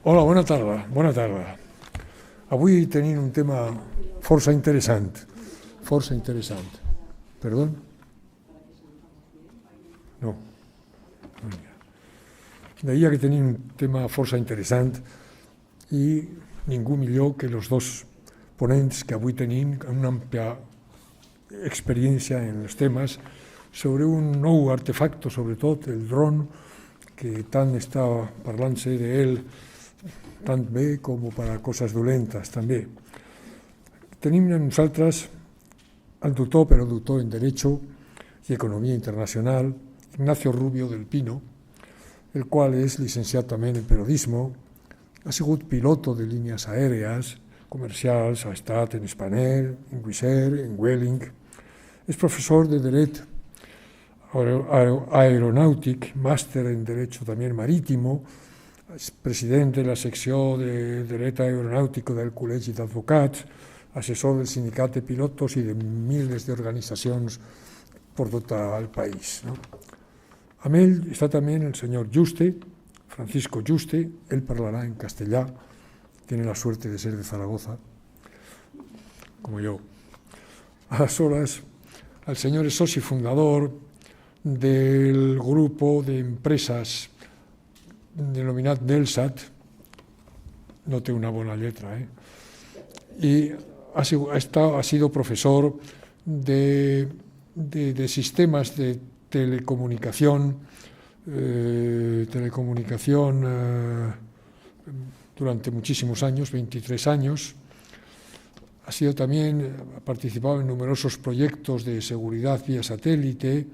Hola, bona tarda, bona tarda. Avui tenim un tema força interessant. Perdó? No. Deia que tenim un tema força interessant i ningú millor que els dos ponents que avui tenim amb una àmplia experiència en els temes sobre un nou artefacte, sobretot el dron, que tant està parlant-se d'ell tant bé com per a coses dolentes també. Tenim a nosaltres el doctor, però doctor en Derecho i Economia Internacional, Ignacio Rubio del Pino, el qual és licenciat també en periodismo, ha sigut piloto de línies aèries, comercials, ha estat en Spanair, en Wizz Air, en Vueling, és professor de Dret Aeronàutic, màster en Derecho també Marítimo, és president de la secció de Dret Aeronàutico del Col·legi d'Advocats, assessor del sindicat de pilotos i de milers d'organitzacions per tot el país. Amb ell està també el senyor Juste, Francisco Juste, él parlará en castellà, tiene la suerte de ser de Zaragoza, como yo. Aleshores, el senyor és soci fundador del grupo de empresas denominat DELSAT, no té una bona lletra, y ha sido profesor de sistemas de telecomunicación durante muchísimos años, 23 años. Ha participado en numerosos proyectos de seguridad vía satélite.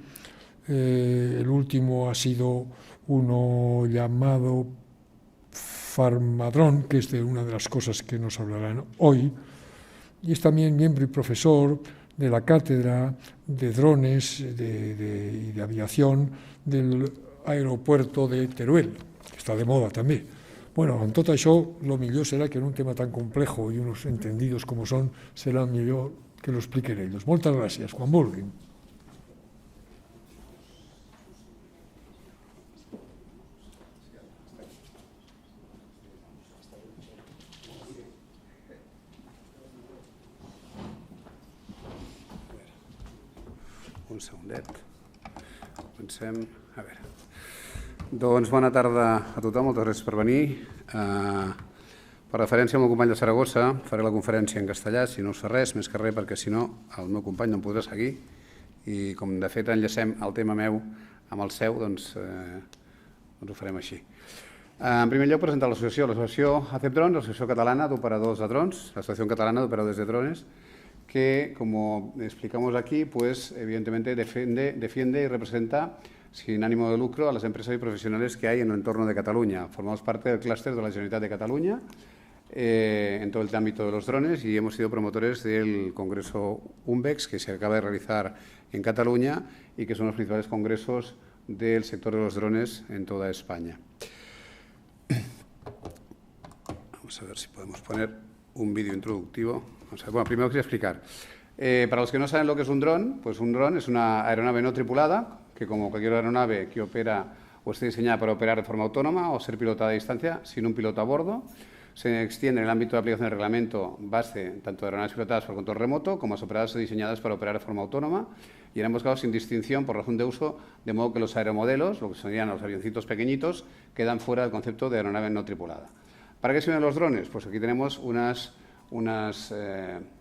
El último ha sido uno llamado Farmadrón, que es de una de las cosas que nos hablarán hoy, y es también miembro y profesor de la cátedra de drones y de aviación del aeropuerto de Teruel, que està de moda també. Bueno, en tot això, el millor serà que en un tema tan complejo i unos entendidos com són, serà millor que lo expliquen ellos. Moltes gràcies, quan vulguin. Un segundet. Comencem. A veure. Doncs bona tarda a tothom, moltes gràcies per venir. Per referència al meu company de Saragossa, faré la conferència en castellà, si no us fa res, més que res, perquè si no el meu company no em podrà seguir i com de fet enllacem el tema meu amb el seu, doncs ho farem així. En primer lloc, presentar l'associació ACEP Drones, l'Associació Catalana d'Operadors de Drons, l'Asociación Catalana de Operadores de Drones, que, como explicamos aquí, pues evidentemente defiende y representa sin ánimo de lucro a las empresas y profesionales que hay en el entorno de Cataluña. Formamos parte del clúster de la Generalitat de Cataluña en todo el ámbito de los drones y hemos sido promotores del Congreso UNBEX, que se acaba de realizar en Cataluña y que son los principales congresos del sector de los drones en toda España. Vamos a ver si podemos poner un vídeo introductivo. Bueno, primero quería explicar. Para los que no saben lo que es un dron, pues un dron es una aeronave no tripulada que, como cualquier aeronave que opera o esté diseñada para operar de forma autónoma o ser pilotada a distancia sin un piloto a bordo, se extiende en el ámbito de aplicación del reglamento base tanto de aeronaves pilotadas por control remoto como las operadas o diseñadas para operar de forma autónoma y en ambos casos sin distinción por razón de uso, de modo que los aeromodelos, lo que serían los avioncitos pequeñitos, quedan fuera del concepto de aeronave no tripulada. ¿Para qué sirven los drones? Pues aquí tenemos unas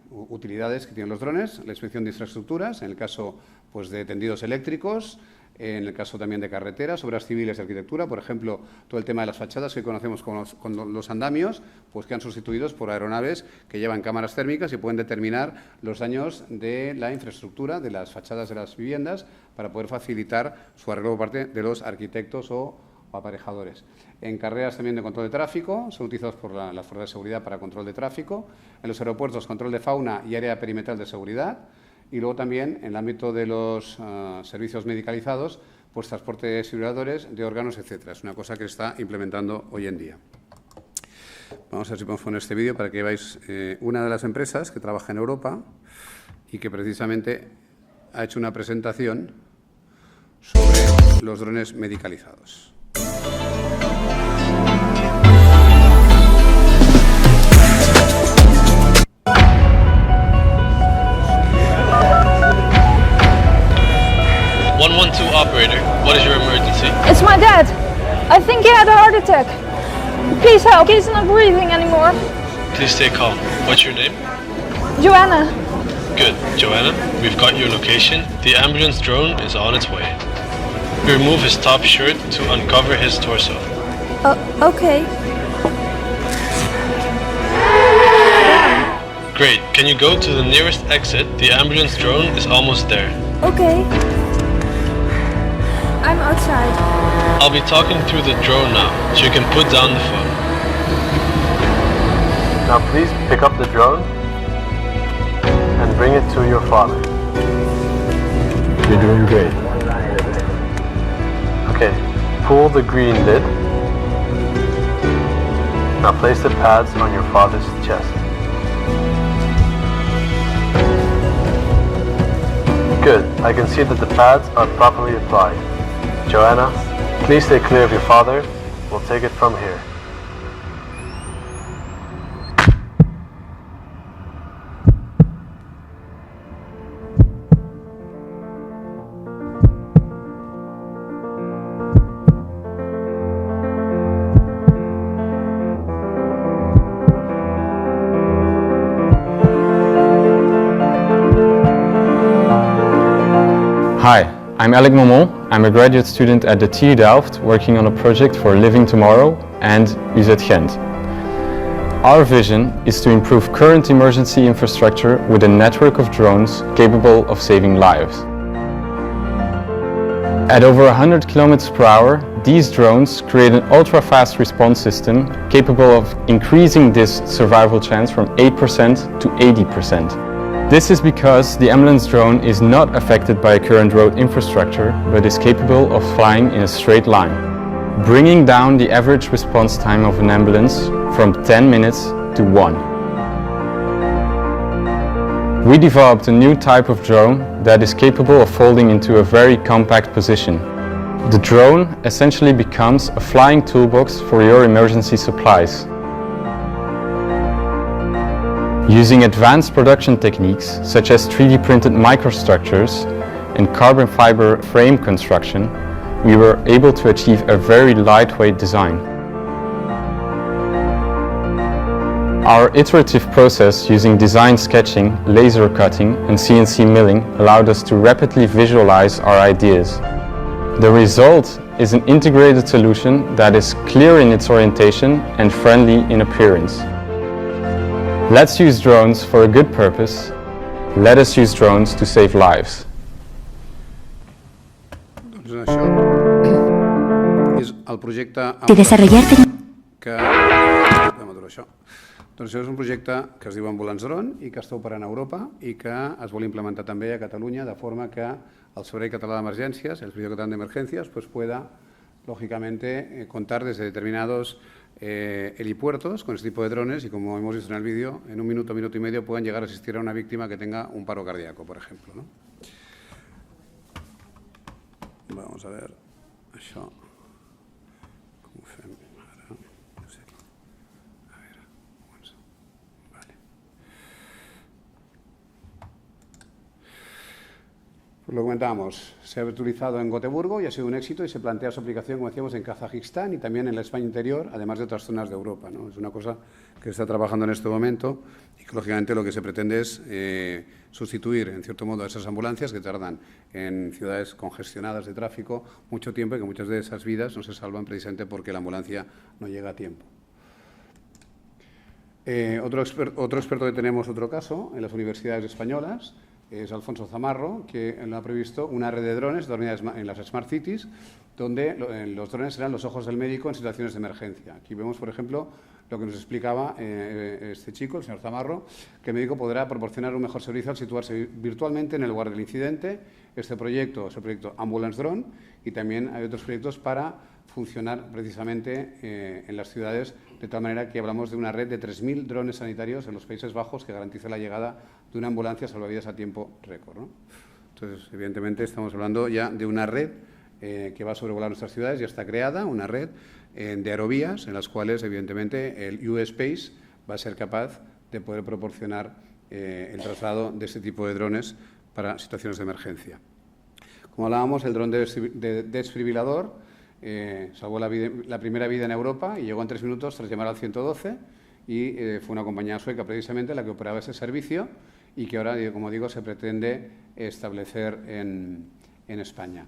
utilidades que tienen los drones, la inspección de infraestructuras, en el caso pues, de tendidos eléctricos, en el caso también de carreteras, obras civiles de arquitectura, por ejemplo, todo el tema de las fachadas que conocemos como los andamios, pues quedan sustituidos por aeronaves que llevan cámaras térmicas y pueden determinar los daños de la infraestructura, de las fachadas de las viviendas, para poder facilitar su arreglo por parte de los arquitectos o aparejadores. En carreras también de control de tráfico, son utilizados por las fuerzas de seguridad para control de tráfico. En los aeropuertos, control de fauna y área perimetral de seguridad. Y luego también, en el ámbito de los servicios medicalizados, pues transporte de desfibriladores, de órganos, etc. Es una cosa que se está implementando hoy en día. Vamos a ver si podemos poner este vídeo para que veáis una de las empresas que trabaja en Europa y que precisamente ha hecho una presentación sobre los drones medicalizados. he had a heart attack. Please help. He's not breathing anymore. Please stay calm. What's your name? Joanna. Good. Joanna, we've got your location. The ambulance drone is on its way. Remove his top shirt to uncover his torso. Okay. Great. Can you go to the nearest exit? The ambulance drone is almost there. Okay. I'm outside. I'll be talking through the drone now, so you can put down the phone. Now please pick up the drone and bring it to your father. You're doing great. Okay, pull the green lid. Now place the pads on your father's chest. Good, I can see that the pads are properly applied. Joanna, please stay clear of your father. We'll take it from here. Hi, I'm Alec Momon. I'm a graduate student at the TU Delft working on a project for Living Tomorrow and UZ Gent. Our vision is to improve current emergency infrastructure with a network of drones capable of saving lives. At over 100 km per hour, these drones create an ultra-fast response system capable of increasing this survival chance from 8% to 80%. This is because the ambulance drone is not affected by current road infrastructure, but is capable of flying in a straight line, bringing down the average response time of an ambulance from 10 minutes to 1. We developed a new type of drone that is capable of folding into a very compact position. The drone essentially becomes a flying toolbox for your emergency supplies. Using advanced production techniques such as 3D printed microstructures and carbon fiber frame construction, we were able to achieve a very lightweight design. Our iterative process using design sketching, laser cutting and CNC milling allowed us to rapidly visualize our ideas. The result is an integrated solution that is clear in its orientation and friendly in appearance. Let's use drones for a good purpose. Let us use drones to save lives. Doncs això és el projecte que... Doncs això és un projecte que es diu Ambulance Drone i que està operant a Europa i que es vol implementar també a Catalunya de forma que el Servei Català d'Emergències, el Servicio Catalán de Emergencias, pues pueda, lógicamente, contar desde determinados helipuertos con este tipo de drones y, como hemos visto en el vídeo, en un minuto, minuto y medio puedan llegar a asistir a una víctima que tenga un paro cardíaco, por ejemplo, ¿no? Vamos a ver això. Com ho fem ara? No sé. A ver. Vale. Pues lo comentábamos, se ha utilizado en Gotemburgo y ha sido un éxito y se plantea su aplicación, como decíamos, en Kazajistán y también en la España interior, además de otras zonas de Europa, ¿no? Es una cosa que se está trabajando en este momento y que, lógicamente, lo que se pretende es sustituir, en cierto modo, a esas ambulancias que tardan en ciudades congestionadas de tráfico mucho tiempo y que muchas de esas vidas no se salvan precisamente porque la ambulancia no llega a tiempo. Otro experto que tenemos, otro caso, en las universidades españolas, es Alfonso Zamarro, que ha previsto una red de drones dormidas en las Smart Cities, donde los drones serán los ojos del médico en situaciones de emergencia. Aquí vemos, por ejemplo, lo que nos explicaba este chico, el señor Zamarro, que el médico podrá proporcionar un mejor servicio al situarse virtualmente en el lugar del incidente. Este proyecto es el proyecto Ambulance Drone y también hay otros proyectos para funcionar precisamente en las ciudades, de tal manera que hablamos de una red de 3.000 drones sanitarios en los Países Bajos que garantiza la llegada de una ambulancia salvavidas a tiempo récord, ¿no? Entonces, evidentemente, estamos hablando ya de una red que va a sobrevolar nuestras ciudades, ya está creada, una red de aerovías en las cuales, evidentemente, el U-Space va a ser capaz de poder proporcionar el traslado de este tipo de drones para situaciones de emergencia. Como hablábamos, el dron de desfibrilador salvó la primera vida en Europa y llegó en 3 minutos tras llamar al 112 y fue una compañía sueca precisamente la que operaba ese servicio y que ahora, como digo, se pretende establecer en España.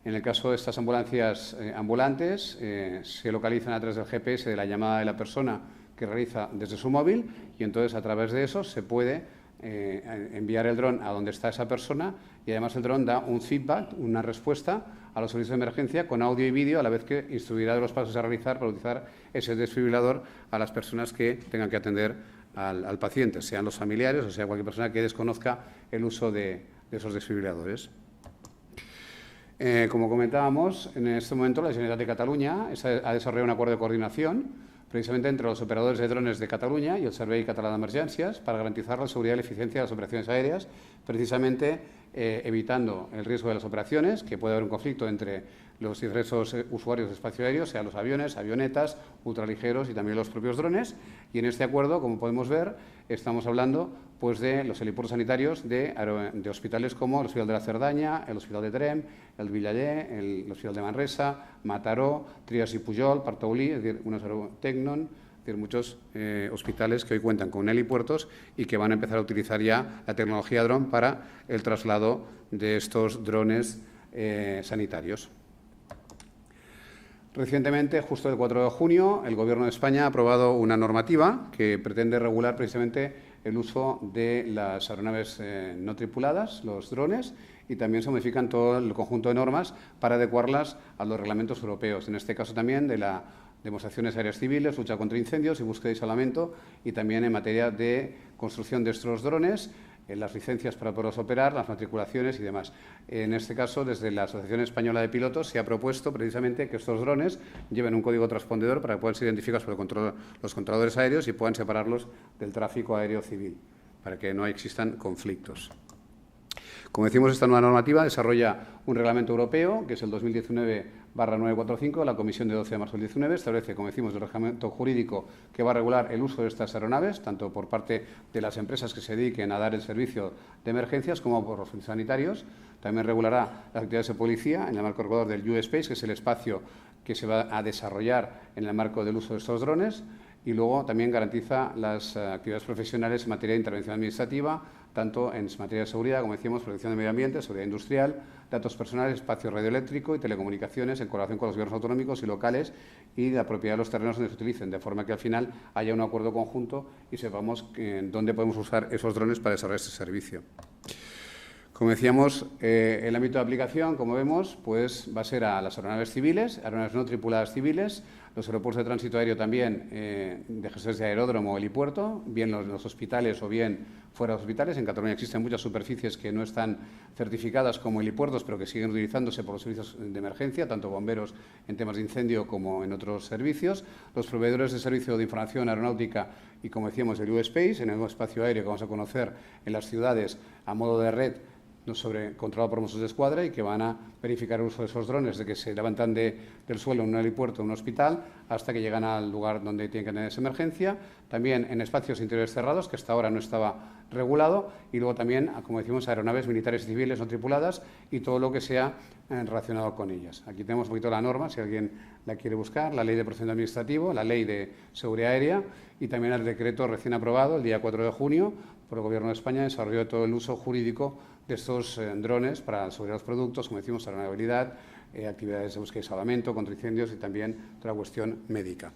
En el caso de estas ambulancias ambulantes, se localizan a través del GPS de la llamada de la persona que realiza desde su móvil y entonces a través de eso se puede enviar el dron a donde está esa persona y además el dron da un feedback, una respuesta a los servicios de emergencia con audio y vídeo a la vez que instruirá de los pasos a realizar para utilizar ese desfibrilador a las personas que tengan que atender al paciente, sean los familiares o sea cualquier persona que desconozca el uso de esos desfibriladores. Como comentábamos, en este momento la Generalitat de Cataluña ha desarrollado un acuerdo de coordinación precisamente entre los operadores de drones de Cataluña y el Servei Català d'Emergències para garantizar la seguridad y la eficiencia de las operaciones aéreas, precisamente evitando el riesgo de las operaciones, que puede haber un conflicto entre los diversos usuarios de espacio aéreo, sean los aviones, avionetas, ultraligeros y también los propios drones. Y en este acuerdo, como podemos ver, estamos hablando pues, de los helipuertos sanitarios de hospitales como el Hospital de la Cerdaña, el Hospital de Trem, el Villaller, el Hospital de Manresa, Mataró, Trias y Pujol, Partaulí, es decir, Tecnon, es decir, muchos hospitales que hoy cuentan con helipuertos y que van a empezar a utilizar ya la tecnología dron para el traslado de estos drones sanitarios. Recientemente, justo el 4 de junio, el Gobierno de España ha aprobado una normativa que pretende regular precisamente el uso de las aeronaves no tripuladas, los drones, y también se modifican todo el conjunto de normas para adecuarlas a los reglamentos europeos, en este caso también de las demostraciones aéreas civiles, lucha contra incendios y búsqueda y salvamento, y también en materia de construcción de estos drones, las licencias para poderlos operar, las matriculaciones y demás. En este caso, desde la Asociación Española de Pilotos se ha propuesto precisamente que estos drones lleven un código transpondedor para que puedan ser identificados por los controladores aéreos y puedan separarlos del tráfico aéreo civil, para que no existan conflictos. Como decimos, esta nueva normativa desarrolla un reglamento europeo, que es el 2019/945, la Comisión de 12 de marzo del 19, establece, como decimos, el reglamento jurídico que va a regular el uso de estas aeronaves, tanto por parte de las empresas que se dediquen a dar el servicio de emergencias como por los sanitarios. También regulará las actividades de policía en el marco regulador del U-Space, que es el espacio que se va a desarrollar en el marco del uso de estos drones. Y luego también garantiza las actividades profesionales en materia de intervención administrativa, tanto en materia de seguridad, como decíamos, protección del medio ambiente, seguridad industrial, datos personales, espacio radioeléctrico y telecomunicaciones en colaboración con los gobiernos autonómicos y locales y la propiedad de los terrenos donde se utilicen, de forma que al final haya un acuerdo conjunto y sepamos dónde podemos usar esos drones para desarrollar este servicio. Como decíamos, el ámbito de aplicación, como vemos, pues va a ser a las aeronaves civiles, aeronaves no tripuladas civiles, los aeropuertos de tránsito aéreo también de gestores de aeródromo o helipuerto, bien los hospitales o bien fuera de hospitales. En Cataluña existen muchas superficies que no están certificadas como helipuertos, pero que siguen utilizándose por los servicios de emergencia, tanto bomberos en temas de incendio como en otros servicios. Los proveedores de servicio de información aeronáutica y, como decíamos, el U-Space, en el nuevo espacio aéreo que vamos a conocer en las ciudades a modo de red, controlado por Mossos d'Esquadra y que van a verificar el uso de esos drones de que se levantan del suelo en un helipuerto o un hospital hasta que llegan al lugar donde tienen que tener esa emergencia. También en espacios interiores cerrados, que hasta ahora no estaba regulado, y luego también, como decimos, aeronaves militares y civiles no tripuladas y todo lo que sea relacionado con ellas. Aquí tenemos un poquito la norma, si alguien la quiere buscar, la Ley de Procedimiento Administrativo, la Ley de Seguridad Aérea y también el decreto recién aprobado el día 4 de junio por el Gobierno de España, desarrolló todo el uso jurídico de estos drones para la seguridad de los productos, como decimos, aeronavegabilidad, actividades de búsqueda y salvamento, contra incendios y también toda la cuestión médica.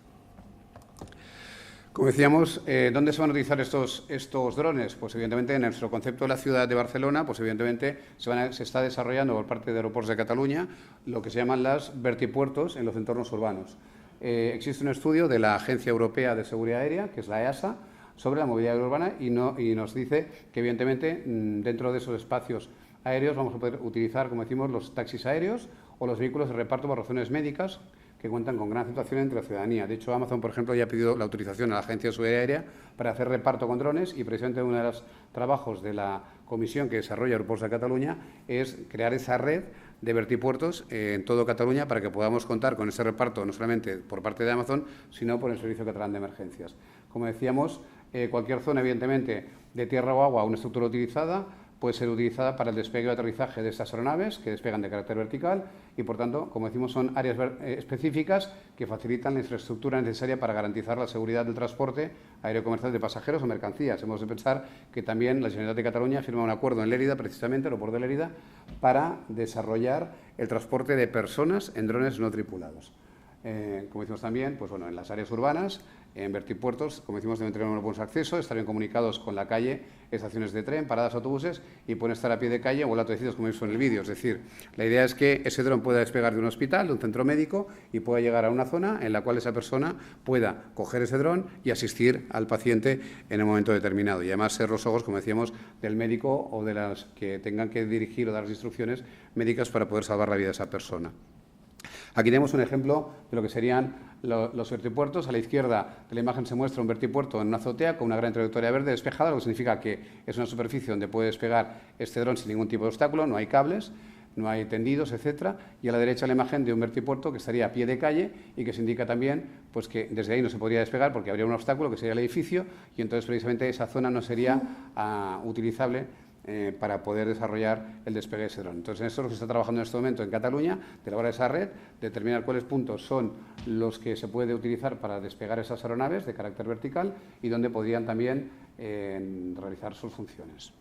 Como decíamos, ¿dónde se van a utilizar estos drones? Pues evidentemente en nuestro concepto de la ciudad de Barcelona, pues evidentemente se está desarrollando por parte de Aeroports de Cataluña lo que se llaman las vertipuertos en los entornos urbanos. Existe un estudio de la Agencia Europea de Seguridad Aérea, que es la EASA, sobre la movilidad urbana y nos dice que evidentemente dentro de esos espacios aéreos vamos a poder utilizar, como decimos, los taxis aéreos o los vehículos de reparto por razones médicas que cuentan con gran aceptación entre la ciudadanía. De hecho, Amazon, por ejemplo, ya ha pedido la autorización a la Agencia de Seguridad Aérea para hacer reparto con drones y precisamente uno de los trabajos de la comisión que desarrolla Aeroports de Cataluña es crear esa red de vertipuertos en todo Cataluña para que podamos contar con ese reparto no solamente por parte de Amazon, sino por el Servicio Catalán de Emergencias. Como decíamos, cualquier zona, evidentemente, de tierra o agua, una estructura utilizada, puede ser utilizada para el despegue o aterrizaje de estas aeronaves que despegan de carácter vertical y, por tanto, como decimos, son áreas específicas que facilitan la infraestructura necesaria para garantizar la seguridad del transporte aéreo comercial de pasajeros o mercancías. Hemos de pensar que también la Generalitat de Cataluña firma un acuerdo en Lérida, precisamente, el aeropuerto de Lérida, para desarrollar el transporte de personas en drones no tripulados. Como decimos también, pues bueno, en las áreas urbanas, en vertipuertos, como decimos, deben tener unos buenos accesos, estar bien comunicados con la calle, estaciones de tren, paradas, autobuses, y pueden estar a pie de calle o latecidos, como hemos visto en el vídeo. Es decir, la idea es que ese dron pueda despegar de un hospital, de un centro médico, y pueda llegar a una zona en la cual esa persona pueda coger ese dron y asistir al paciente en el momento determinado. Y además ser los ojos, como decíamos, del médico o de las que tengan que dirigir o dar las instrucciones médicas para poder salvar la vida de esa persona. Aquí tenemos un ejemplo de lo que serían los vertipuertos. A la izquierda de la imagen se muestra un vertipuerto en una azotea con una gran trayectoria verde despejada, lo que significa que es una superficie donde puede despegar este dron sin ningún tipo de obstáculo, no hay cables, no hay tendidos, etcétera. Y a la derecha la imagen de un vertipuerto que estaría a pie de calle y que se indica también pues, que desde ahí no se podría despegar porque habría un obstáculo que sería el edificio y entonces precisamente esa zona no sería utilizable para poder desarrollar el despegue de ese dron. Entonces, eso es lo que se está trabajando en este momento en Cataluña, de elaborar esa red, determinar cuáles puntos son los que se puede utilizar para despegar esas aeronaves de carácter vertical y dónde podrían también realizar sus funciones.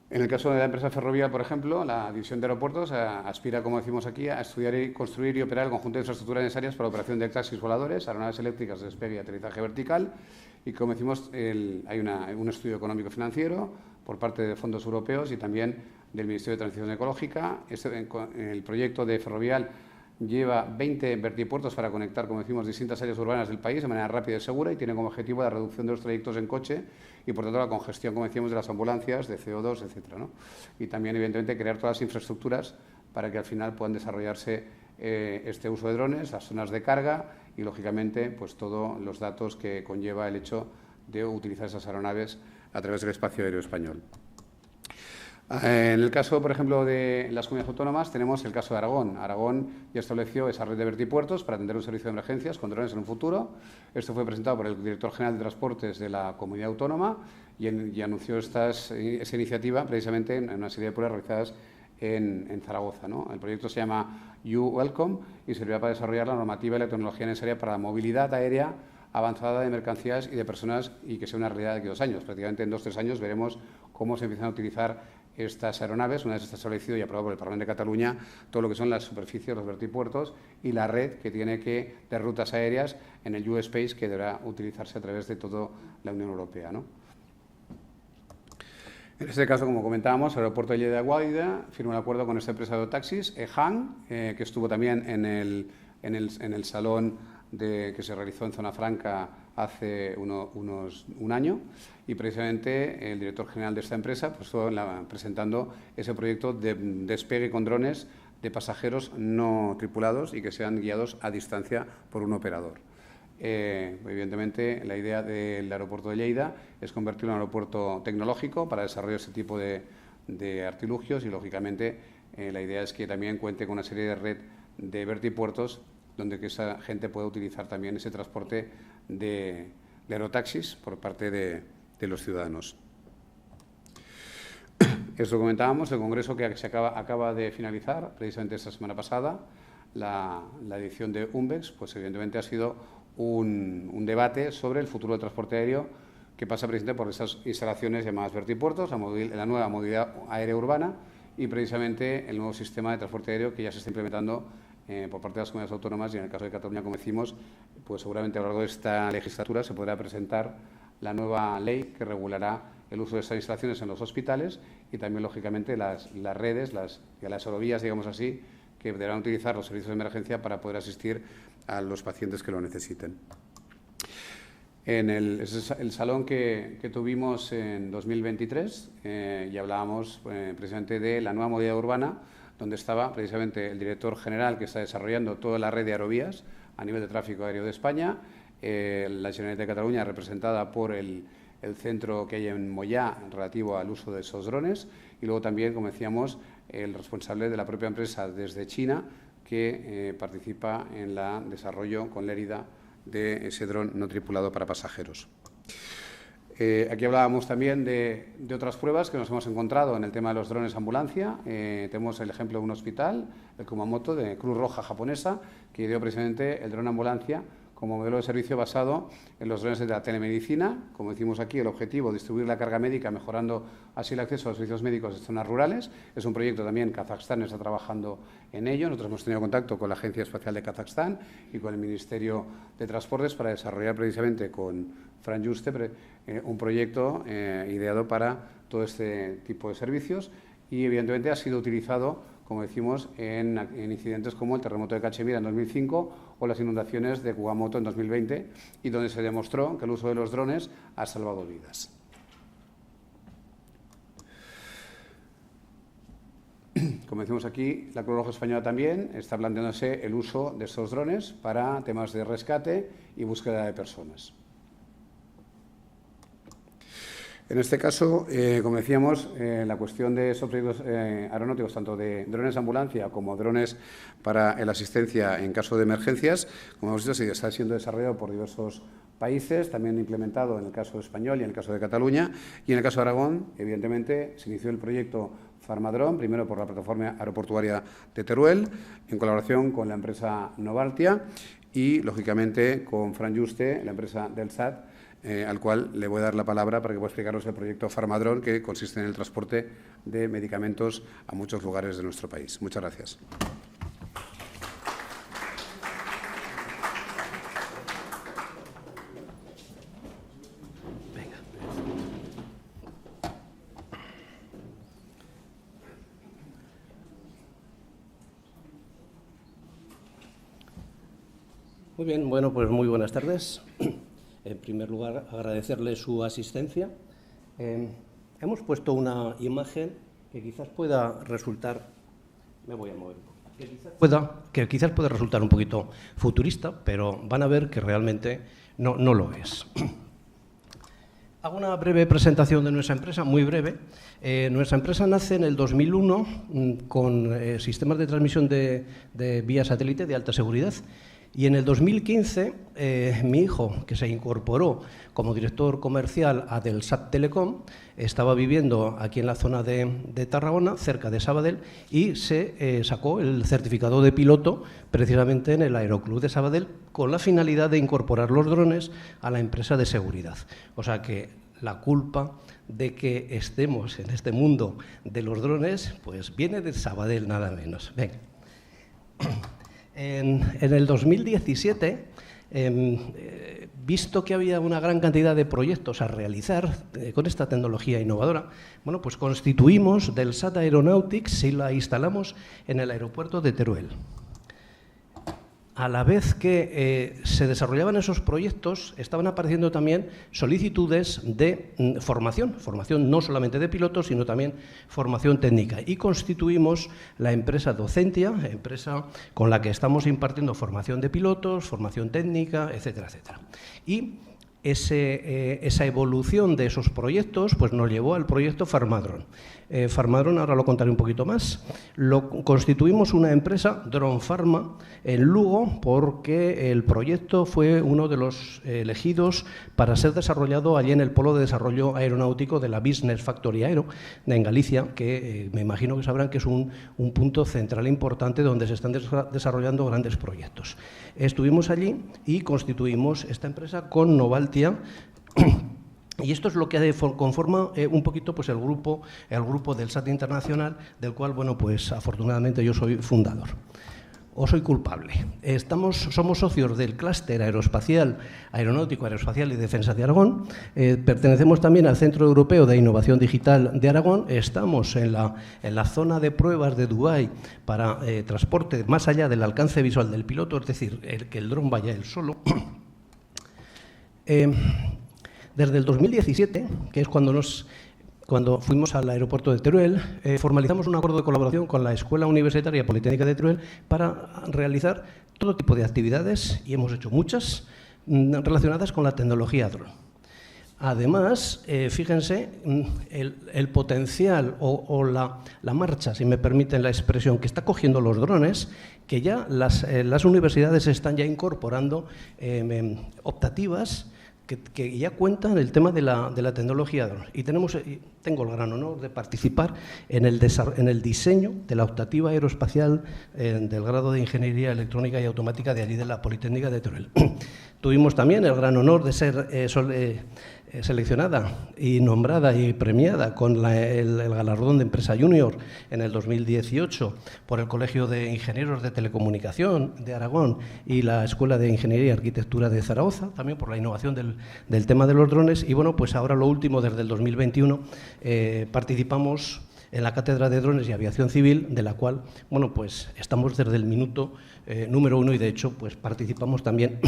En el caso de la empresa ferroviaria, por ejemplo, la división de aeropuertos aspira, como decimos aquí, a estudiar y construir y operar el conjunto de infraestructuras necesarias para la operación de taxis voladores, aeronaves eléctricas de despegue y aterrizaje vertical. Y, como decimos, hay un estudio económico-financiero por parte de fondos europeos y también del Ministerio de Transición Ecológica. El proyecto de Ferrovial lleva 20 vertipuertos para conectar, como decimos, distintas áreas urbanas del país de manera rápida y segura y tiene como objetivo la reducción de los trayectos en coche y, por tanto, la congestión, como decíamos, de las ambulancias, de CO2, etcétera, ¿no? Y también, evidentemente, crear todas las infraestructuras para que al final puedan desarrollarse este uso de drones, las zonas de carga y, lógicamente, pues todos los datos que conlleva el hecho de utilizar esas aeronaves a través del espacio aéreo español. En el caso, por ejemplo, de las comunidades autónomas, tenemos el caso de Aragón. Aragón ya estableció esa red de vertipuertos para atender un servicio de emergencias con drones en un futuro. Esto fue presentado por el director general de Transportes de la comunidad autónoma y anunció esa iniciativa precisamente en una serie de pruebas realizadas en Zaragoza, ¿no? El proyecto se llama You Welcome y servirá para desarrollar la normativa y la tecnología necesaria para la movilidad aérea avanzada de mercancías y de personas y que sea una realidad de aquí a 2 años. Prácticamente en 2 o 3 años veremos cómo se empiezan a utilizar estas aeronaves, una vez está establecido y aprobado por el Parlamento de Cataluña, todo lo que son las superficies, los vertipuertos y la red que tiene de rutas aéreas en el U-Space que deberá utilizarse a través de toda la Unión Europea, ¿no? En este caso, como comentábamos, el aeropuerto de Lleida-Guaira firma un acuerdo con esta empresa de taxis, EHang, que estuvo también en el salón que se realizó en Zona Franca hace un año y precisamente el director general de esta empresa pues, estuvo presentando ese proyecto de despegue con drones de pasajeros no tripulados y que sean guiados a distancia por un operador. Evidentemente, la idea del aeropuerto de Lleida es convertirlo en un aeropuerto tecnológico para desarrollar este tipo de artilugios y, lógicamente, la idea es que también cuente con una serie de red de vertipuertos donde que esa gente pueda utilizar también ese transporte de aerotaxis por parte de los ciudadanos. Esto comentábamos, el congreso que se acaba de finalizar, precisamente esta semana pasada, la edición de UNBEX, pues evidentemente ha sido un debate sobre el futuro del transporte aéreo que pasa precisamente por esas instalaciones llamadas vertipuertos, la nueva movilidad aérea urbana y precisamente el nuevo sistema de transporte aéreo que ya se está implementando por parte de las comunidades autónomas y en el caso de Cataluña, como decimos, pues seguramente a lo largo de esta legislatura se podrá presentar la nueva ley que regulará el uso de estas instalaciones en los hospitales y también, lógicamente, las redes, las aerovías, digamos así, que deberán utilizar los servicios de emergencia para poder asistir a los pacientes que lo necesiten. Es el salón que tuvimos en 2023 y hablábamos precisamente de la nueva movilidad urbana, donde estaba precisamente el director general que está desarrollando toda la red de aerovías a nivel de tráfico aéreo de España, la Generalitat de Cataluña representada por el centro que hay en Moyà relativo al uso de esos drones y luego también, como decíamos, el responsable de la propia empresa desde China que participa en el desarrollo con Lérida de ese dron no tripulado para pasajeros. Aquí hablábamos también de otras pruebas que nos hemos encontrado en el tema de los drones ambulancia. Tenemos el ejemplo de un hospital, el Kumamoto, de Cruz Roja japonesa, que ideó precisamente el dron ambulancia como modelo de servicio basado en los drones de la telemedicina. Como decimos aquí, el objetivo, distribuir la carga médica, mejorando así el acceso a los servicios médicos en zonas rurales. Es un proyecto también, Kazajstán está trabajando en ello. Nosotros hemos tenido contacto con la Agencia Espacial de Kazajstán y con el Ministerio de Transportes para desarrollar precisamente con Fran Juste un proyecto ideado para todo este tipo de servicios y, evidentemente, ha sido utilizado, como decimos, en incidentes como el terremoto de Cachemira en 2005 o las inundaciones de Kumamoto en 2020, y donde se demostró que el uso de los drones ha salvado vidas. Como decimos aquí, la Cruz Roja Española también está planteándose el uso de estos drones para temas de rescate y búsqueda de personas. En este caso, como decíamos, la cuestión de esos proyectos aeronáuticos, tanto de drones de ambulancia como drones para la asistencia en caso de emergencias, como hemos dicho, está siendo desarrollado por diversos países, también implementado en el caso español y en el caso de Cataluña, y en el caso de Aragón, evidentemente, se inició el proyecto Farmadrone, primero por la plataforma aeroportuaria de Teruel, en colaboración con la empresa Novartia y, lógicamente, con Fran Juste, la empresa del SAT, al cual le voy a dar la palabra para que pueda explicarnos el proyecto Farmadrone, que consiste en el transporte de medicamentos a muchos lugares de nuestro país. Muchas gracias. Muy bien, bueno, pues muy buenas tardes. En primer lugar, agradecerle su asistencia. Hemos puesto una imagen que quizás pueda resultar... Me voy a mover un poco. Que quizás pueda resultar un poquito futurista, pero van a ver que realmente no lo es. Hago una breve presentación de nuestra empresa, muy breve. Nuestra empresa nace en el 2001 con sistemas de transmisión de vía satélite de alta seguridad. Y en el 2015, mi hijo, que se incorporó como director comercial a Delsat Telecom, estaba viviendo aquí en la zona de Tarragona, cerca de Sabadell, y se sacó el certificado de piloto precisamente en el Aeroclub de Sabadell, con la finalidad de incorporar los drones a la empresa de seguridad. O sea que la culpa de que estemos en este mundo de los drones, pues viene de Sabadell nada menos. Venga. En el 2017, visto que había una gran cantidad de proyectos a realizar con esta tecnología innovadora, bueno, pues constituimos Delsat Aeronautics y la instalamos en el aeropuerto de Teruel. A la vez que se desarrollaban esos proyectos, estaban apareciendo también solicitudes de formación no solamente de pilotos, sino también formación técnica. Y constituimos la empresa Docentia, empresa con la que estamos impartiendo formación de pilotos, formación técnica, etcétera, etcétera. Y esa evolución de esos proyectos pues nos llevó al proyecto Farmadrone. Farmadrone, ahora lo contaré un poquito más, lo constituimos una empresa, Drone Pharma, en Lugo, porque el proyecto fue uno de los elegidos para ser desarrollado allí en el Polo de Desarrollo Aeronáutico de la Business Factory Aero en Galicia, que me imagino que sabrán que es un punto central importante donde se están desarrollando grandes proyectos. Estuvimos allí y constituimos esta empresa con Novartia. Y esto es lo que conforma un poquito pues, el grupo del SAT Internacional, del cual, bueno, pues afortunadamente yo soy fundador. O soy culpable. Somos socios del clúster aeroespacial, aeronáutico, aeroespacial y defensa de Aragón. Pertenecemos también al Centro Europeo de Innovación Digital de Aragón. Estamos en la zona de pruebas de Dubái para transporte más allá del alcance visual del piloto, es decir, que el dron vaya él solo. Desde el 2017, que es cuando fuimos al aeropuerto de Teruel, formalizamos un acuerdo de colaboración con la Escuela Universitaria Politécnica de Teruel para realizar todo tipo de actividades, y hemos hecho muchas, relacionadas con la tecnología drone. Además, fíjense, el potencial o la marcha, si me permiten la expresión, que está cogiendo los drones, que ya las universidades están ya incorporando optativas que ya cuentan el tema de la tecnología de drones. Y tengo el gran honor de participar en el diseño de la optativa aeroespacial del grado de Ingeniería Electrónica y Automática de allí de la Politécnica de Teruel. Tuvimos también el gran honor de ser seleccionada y nombrada y premiada con el galardón de Empresa Junior en el 2018 por el Colegio de Ingenieros de Telecomunicación de Aragón y la Escuela de Ingeniería y Arquitectura de Zaragoza, también por la innovación del tema de los drones. Y bueno, pues ahora lo último, desde el 2021, participamos en la Cátedra de Drones y Aviación Civil, de la cual, bueno, pues estamos desde el minuto número 1 y de hecho pues participamos también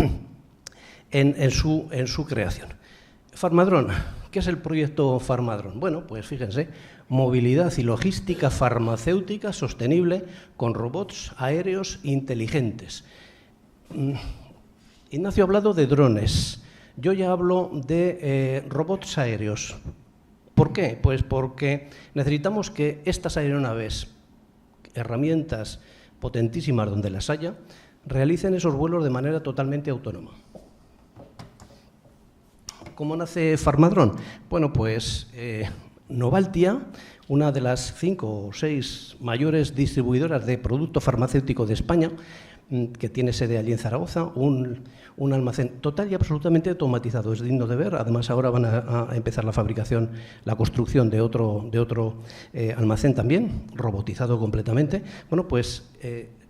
en su creación. Farmadrón, ¿qué es el proyecto Farmadrón? Bueno, pues fíjense, movilidad y logística farmacéutica sostenible con robots aéreos inteligentes. Ignacio ha hablado de drones, yo ya hablo de robots aéreos. ¿Por qué? Pues porque necesitamos que estas aeronaves, herramientas potentísimas donde las haya, realicen esos vuelos de manera totalmente autónoma. ¿Cómo nace Farmadrón? Bueno, pues Novaltia, una de las 5 o 6 mayores distribuidoras de producto farmacéutico de España, que tiene sede allí en Zaragoza, un almacén total y absolutamente automatizado, es digno de ver. Además, ahora van a empezar la construcción de otro almacén también, robotizado completamente. Bueno, pues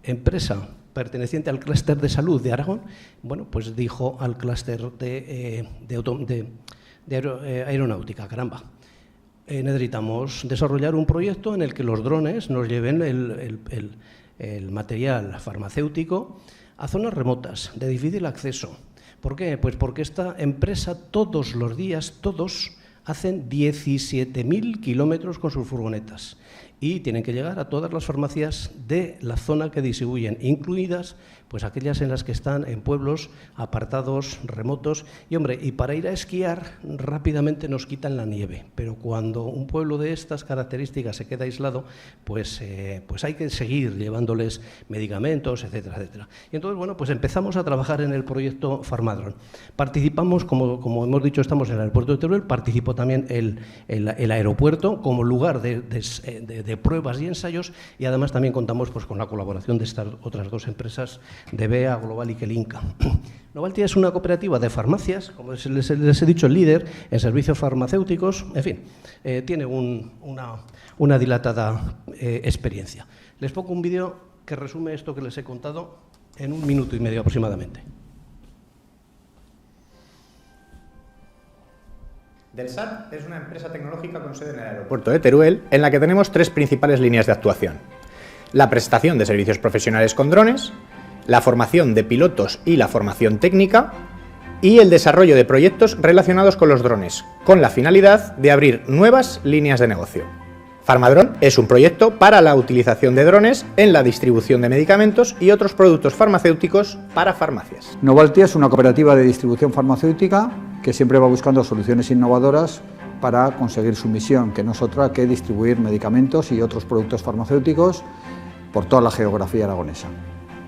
empresa perteneciente al clúster de salud de Aragón, bueno, pues dijo al clúster de aeronáutica, caramba. Necesitamos desarrollar un proyecto en el que los drones nos lleven el material farmacéutico a zonas remotas, de difícil acceso. ¿Por qué? Pues porque esta empresa todos los días, hacen 17.000 kilómetros con sus furgonetas y tienen que llegar a todas las farmacias de la zona que distribuyen, incluidas pues aquellas en las que están en pueblos apartados, remotos. Y hombre, y para ir a esquiar rápidamente nos quitan la nieve, pero cuando un pueblo de estas características se queda aislado, pues hay que seguir llevándoles medicamentos, etcétera, etcétera. Y entonces, bueno, pues empezamos a trabajar en el proyecto Farmadrón. Participamos, como hemos dicho, estamos en el aeropuerto de Teruel, participó también el aeropuerto como lugar de pruebas y ensayos, y además también contamos pues con la colaboración de estas otras 2 empresas, de BEA Global y Kelinka. Novaltia es una cooperativa de farmacias, como les he dicho, el líder en servicios farmacéuticos, en fin, tiene una dilatada experiencia. Les pongo un vídeo que resume esto que les he contado en 1 minuto y medio aproximadamente. Delsat es una empresa tecnológica con sede en el aeropuerto de Teruel, en la que tenemos 3 principales líneas de actuación: la prestación de servicios profesionales con drones, la formación de pilotos y la formación técnica, y el desarrollo de proyectos relacionados con los drones, con la finalidad de abrir nuevas líneas de negocio. Farmadrón es un proyecto para la utilización de drones en la distribución de medicamentos y otros productos farmacéuticos para farmacias. Novaltia es una cooperativa de distribución farmacéutica que siempre va buscando soluciones innovadoras para conseguir su misión, que no es otra que distribuir medicamentos y otros productos farmacéuticos por toda la geografía aragonesa.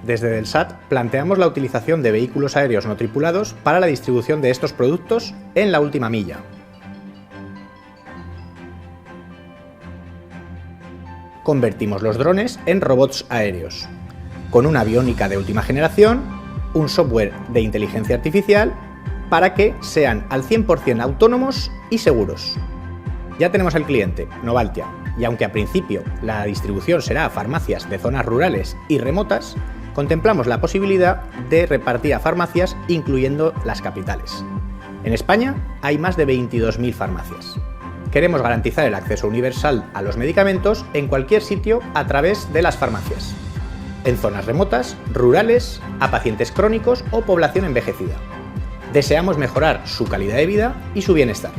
Desde Delsat planteamos la utilización de vehículos aéreos no tripulados para la distribución de estos productos en la última milla. Convertimos los drones en robots aéreos, con una aviónica de última generación, un software de inteligencia artificial, para que sean al 100% autónomos y seguros. Ya tenemos al cliente, Novaltia, y aunque a principio la distribución será a farmacias de zonas rurales y remotas, contemplamos la posibilidad de repartir a farmacias incluyendo las capitales. En España hay más de 22.000 farmacias. Queremos garantizar el acceso universal a los medicamentos en cualquier sitio a través de las farmacias, en zonas remotas, rurales, a pacientes crónicos o población envejecida. Deseamos mejorar su calidad de vida y su bienestar.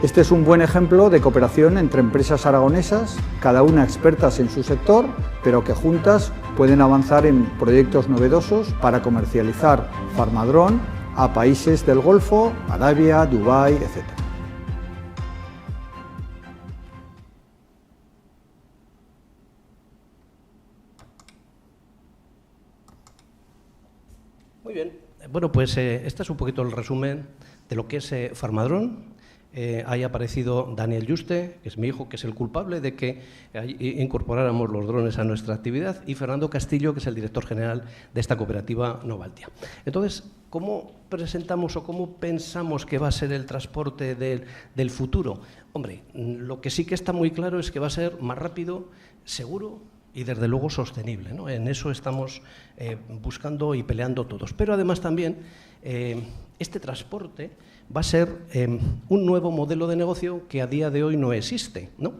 Este es un buen ejemplo de cooperación entre empresas aragonesas, cada una expertas en su sector, pero que juntas pueden avanzar en proyectos novedosos para comercializar Farmadrón a países del Golfo, Arabia, Dubái, etc. Muy bien, Bueno, pues este es un poquito el resumen de lo que es Farmadrón. Ahí ha aparecido Daniel Juste, que es mi hijo, que es el culpable de que incorporáramos los drones a nuestra actividad, y Fernando Castillo, que es el director general de esta cooperativa Novaltia. Entonces, ¿cómo presentamos o cómo pensamos que va a ser el transporte del futuro? Hombre, lo que sí que está muy claro es que va a ser más rápido, seguro y desde luego sostenible, ¿no? En eso estamos buscando y peleando todos. Pero además también este transporte va a ser un nuevo modelo de negocio que a día de hoy no existe, ¿no?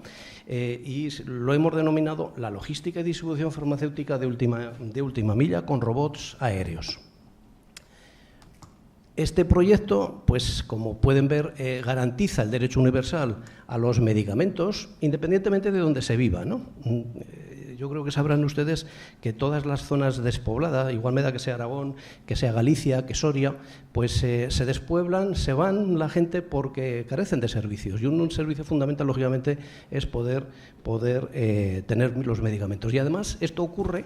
Y lo hemos denominado la logística y distribución farmacéutica de última milla con robots aéreos. Este proyecto, pues como pueden ver, garantiza el derecho universal a los medicamentos independientemente de donde se viva, ¿no? Yo creo que sabrán ustedes que todas las zonas despobladas, igual me da que sea Aragón, que sea Galicia, que Soria, pues se despueblan, se van la gente porque carecen de servicios. Y un servicio fundamental, lógicamente, es poder tener los medicamentos. Y además esto ocurre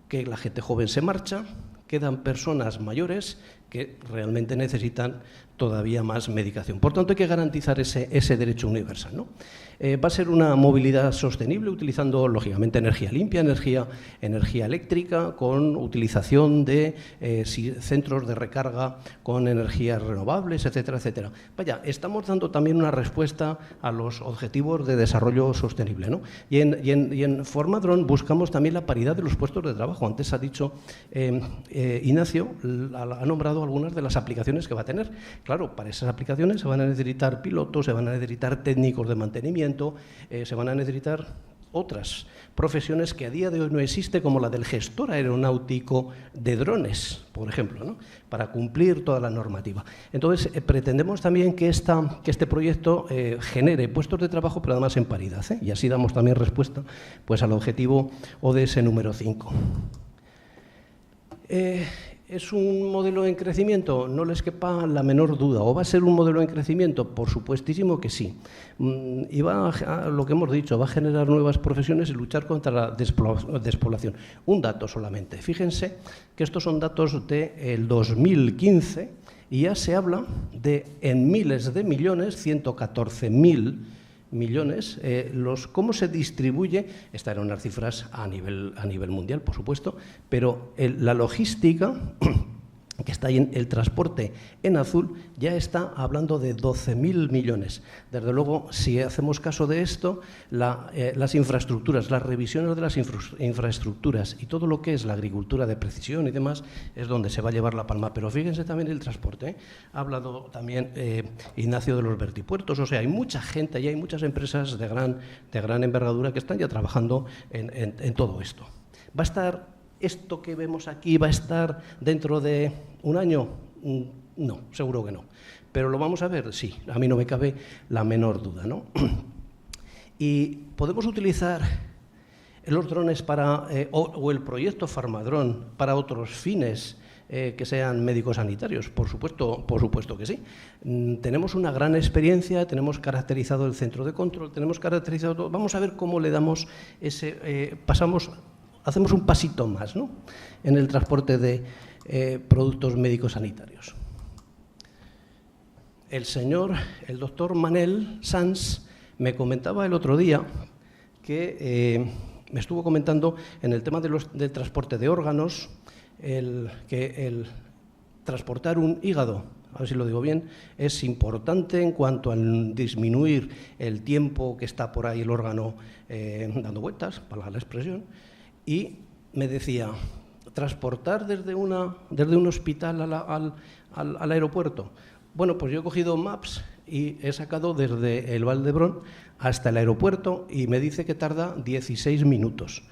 que la gente joven se marcha, quedan personas mayores que realmente necesitan todavía más medicación. Por tanto, hay que garantizar ese derecho universal, ¿no? Va a ser una movilidad sostenible utilizando, lógicamente, energía limpia, energía eléctrica, con utilización de centros de recarga con energías renovables, etcétera, etcétera. Vaya, estamos dando también una respuesta a los objetivos de desarrollo sostenible, ¿no? Y en Farmadrón buscamos también la paridad de los puestos de trabajo. Antes ha dicho Ignacio, ha nombrado algunas de las aplicaciones que va a tener. Claro, para esas aplicaciones se van a necesitar pilotos, se van a necesitar técnicos de mantenimiento, se van a necesitar otras profesiones que a día de hoy no existe, como la del gestor aeronáutico de drones, por ejemplo, ¿no? Para cumplir toda la normativa. Entonces, pretendemos también que este proyecto genere puestos de trabajo, pero además en paridad, ¿eh? Y así damos también respuesta, pues, al objetivo ODS número 5. ¿Es un modelo en crecimiento? No les quepa la menor duda. ¿O va a ser un modelo en crecimiento? Por supuestísimo que sí. Y lo que hemos dicho, va a generar nuevas profesiones y luchar contra la despoblación. Un dato solamente. Fíjense que estos son datos del 2015 y ya se habla de, en miles de millones, 114.000 millones, cómo se distribuye, estas eran unas cifras a nivel mundial, por supuesto, pero la logística, que está ahí en el transporte en azul, ya está hablando de 12.000 millones. Desde luego, si hacemos caso de esto, las infraestructuras, las revisiones de las infraestructuras y todo lo que es la agricultura de precisión y demás, es donde se va a llevar la palma. Pero fíjense también el transporte, ¿eh? Ha hablado también Ignacio de los vertipuertos. O sea, hay mucha gente y hay muchas empresas de gran envergadura que están ya trabajando en todo esto. ¿Va a estar esto que vemos aquí, va a estar dentro de un año? No, seguro que no. ¿Pero lo vamos a ver? Sí, a mí no me cabe la menor duda, ¿no? Y podemos utilizar los drones o el proyecto Farmadrón para otros fines que sean médicos sanitarios. Por supuesto que sí. Tenemos una gran experiencia, tenemos caracterizado el centro de control, tenemos caracterizado todo. Vamos a ver cómo le damos hacemos un pasito más, ¿no?, en el transporte de productos médicos sanitarios. El doctor Manel Sanz me comentaba el otro día que me estuvo comentando en el tema del transporte de órganos, que el transportar un hígado, a ver si lo digo bien, es importante en cuanto a disminuir el tiempo que está por ahí el órgano dando vueltas, valga la expresión. Y me decía, transportar desde un hospital al aeropuerto. Bueno, pues yo he cogido Maps y he sacado desde el Vall d'Hebron hasta el aeropuerto y me dice que tarda 16 minutos.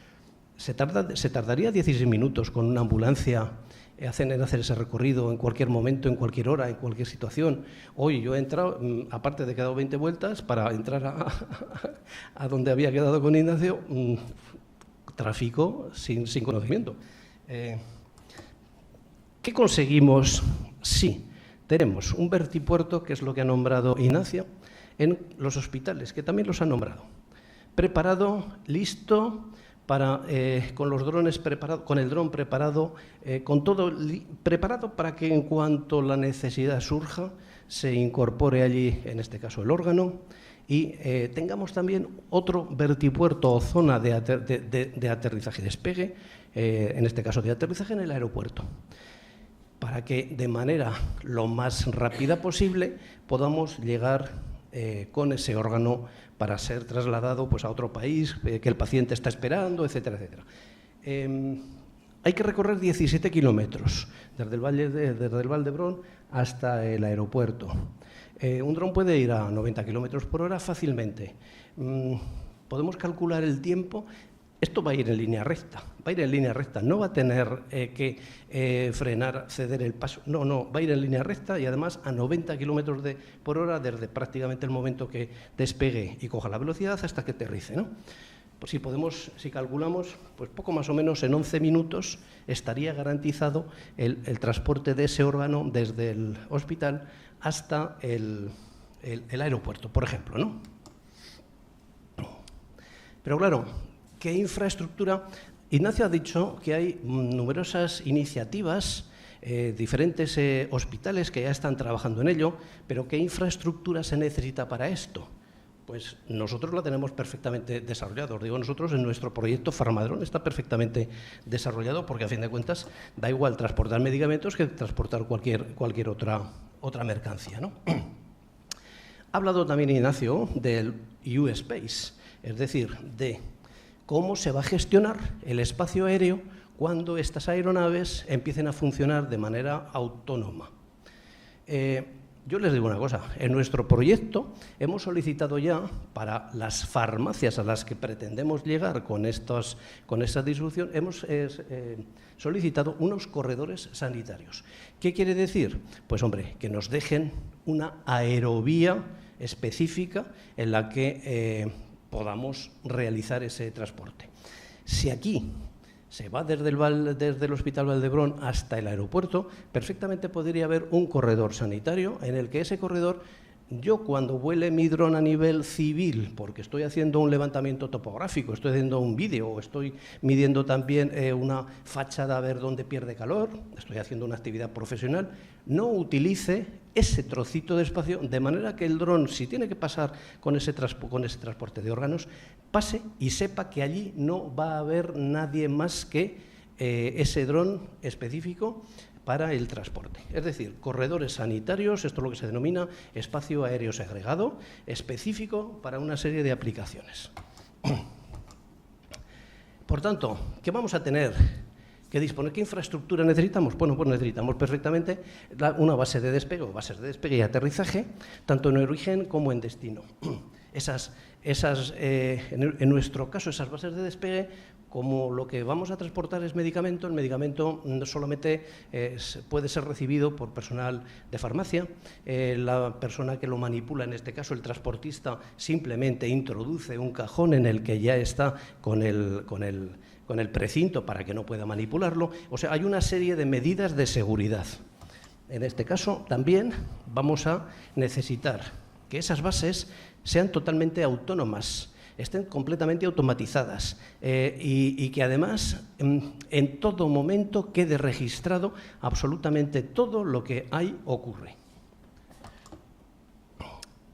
Se tardaría 16 minutos con una ambulancia en hacer ese recorrido en cualquier momento, en cualquier hora, en cualquier situación. Hoy yo he entrado, aparte de que he dado 20 vueltas, para entrar a donde había quedado con Ignacio, tráfico sin conocimiento. ¿Qué conseguimos? Sí, tenemos un vertipuerto, que es lo que ha nombrado Ignacio, en los hospitales, que también los ha nombrado. Preparado, listo, para, con los drones preparados, con el dron preparado, con todo preparado para que en cuanto la necesidad surja se incorpore allí, en este caso, el órgano, y tengamos también otro vertipuerto o zona de aterrizaje y despegue, en este caso de aterrizaje en el aeropuerto, para que de manera lo más rápida posible podamos llegar con ese órgano para ser trasladado pues, a otro país que el paciente está esperando, etcétera, etcétera. Hay que recorrer 17 kilómetros desde el Vall-d'Hebron hasta el aeropuerto. Un dron puede ir a 90 kilómetros por hora fácilmente. Podemos calcular el tiempo. Esto va a ir en línea recta, no va a tener que frenar, ceder el paso, no, va a ir en línea recta y además a 90 kilómetros por hora desde prácticamente el momento que despegue y coja la velocidad hasta que aterrice, ¿no? Pues si calculamos, pues poco más o menos en 11 minutos estaría garantizado el transporte de ese órgano desde el hospital hasta el aeropuerto, por ejemplo, ¿no? Pero claro, ¿qué infraestructura? Ignacio ha dicho que hay numerosas iniciativas, diferentes hospitales que ya están trabajando en ello, pero ¿qué infraestructura se necesita para esto? Pues nosotros la tenemos perfectamente desarrollada. Os digo nosotros, en nuestro proyecto Farmadrón está perfectamente desarrollado porque, a fin de cuentas, da igual transportar medicamentos que transportar cualquier otra mercancía, ¿no? Ha hablado también Ignacio del U-Space, es decir, de cómo se va a gestionar el espacio aéreo cuando estas aeronaves empiecen a funcionar de manera autónoma. Yo les digo una cosa, en nuestro proyecto hemos solicitado ya para las farmacias a las que pretendemos llegar con esta distribución, hemos solicitado unos corredores sanitarios. ¿Qué quiere decir? Pues hombre, que nos dejen una aerovía específica en la que podamos realizar ese transporte. Si aquí se va desde el Hospital Vall-d'Hebron hasta el aeropuerto, perfectamente podría haber un corredor sanitario en el que ese corredor, yo cuando vuele mi dron a nivel civil, porque estoy haciendo un levantamiento topográfico, estoy haciendo un vídeo, o estoy midiendo también una fachada a ver dónde pierde calor, estoy haciendo una actividad profesional, no utilice ese trocito de espacio, de manera que el dron, si tiene que pasar con ese transporte de órganos, pase y sepa que allí no va a haber nadie más que ese dron específico para el transporte. Es decir, corredores sanitarios, esto es lo que se denomina espacio aéreo segregado, específico para una serie de aplicaciones. Por tanto, ¿qué vamos a tener que disponer? ¿Qué infraestructura necesitamos? Bueno, pues necesitamos perfectamente una base de despegue, o bases de despegue y aterrizaje, tanto en origen como en destino. En nuestro caso, esas bases de despegue, como lo que vamos a transportar es medicamento, el medicamento no solamente puede ser recibido por personal de farmacia, la persona que lo manipula, en este caso el transportista, simplemente introduce un cajón en el que ya está con el precinto para que no pueda manipularlo. O sea, hay una serie de medidas de seguridad. En este caso, también vamos a necesitar que esas bases sean totalmente autónomas, estén completamente automatizadas y que además en todo momento quede registrado absolutamente todo lo que ahí ocurre.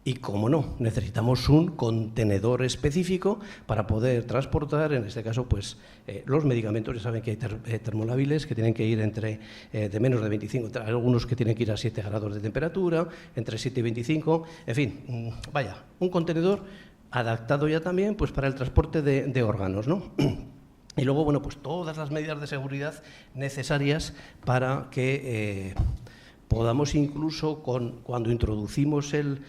Y, como no, necesitamos un contenedor específico para poder transportar, en este caso, pues los medicamentos. Ya saben que hay termolábiles que tienen que ir de menos de 25, algunos que tienen que ir a 7 grados de temperatura, entre 7 y 25, en fin, vaya, un contenedor adaptado ya también pues para el transporte de órganos, ¿no? Y luego, bueno, pues todas las medidas de seguridad necesarias para que podamos incluso, cuando introducimos el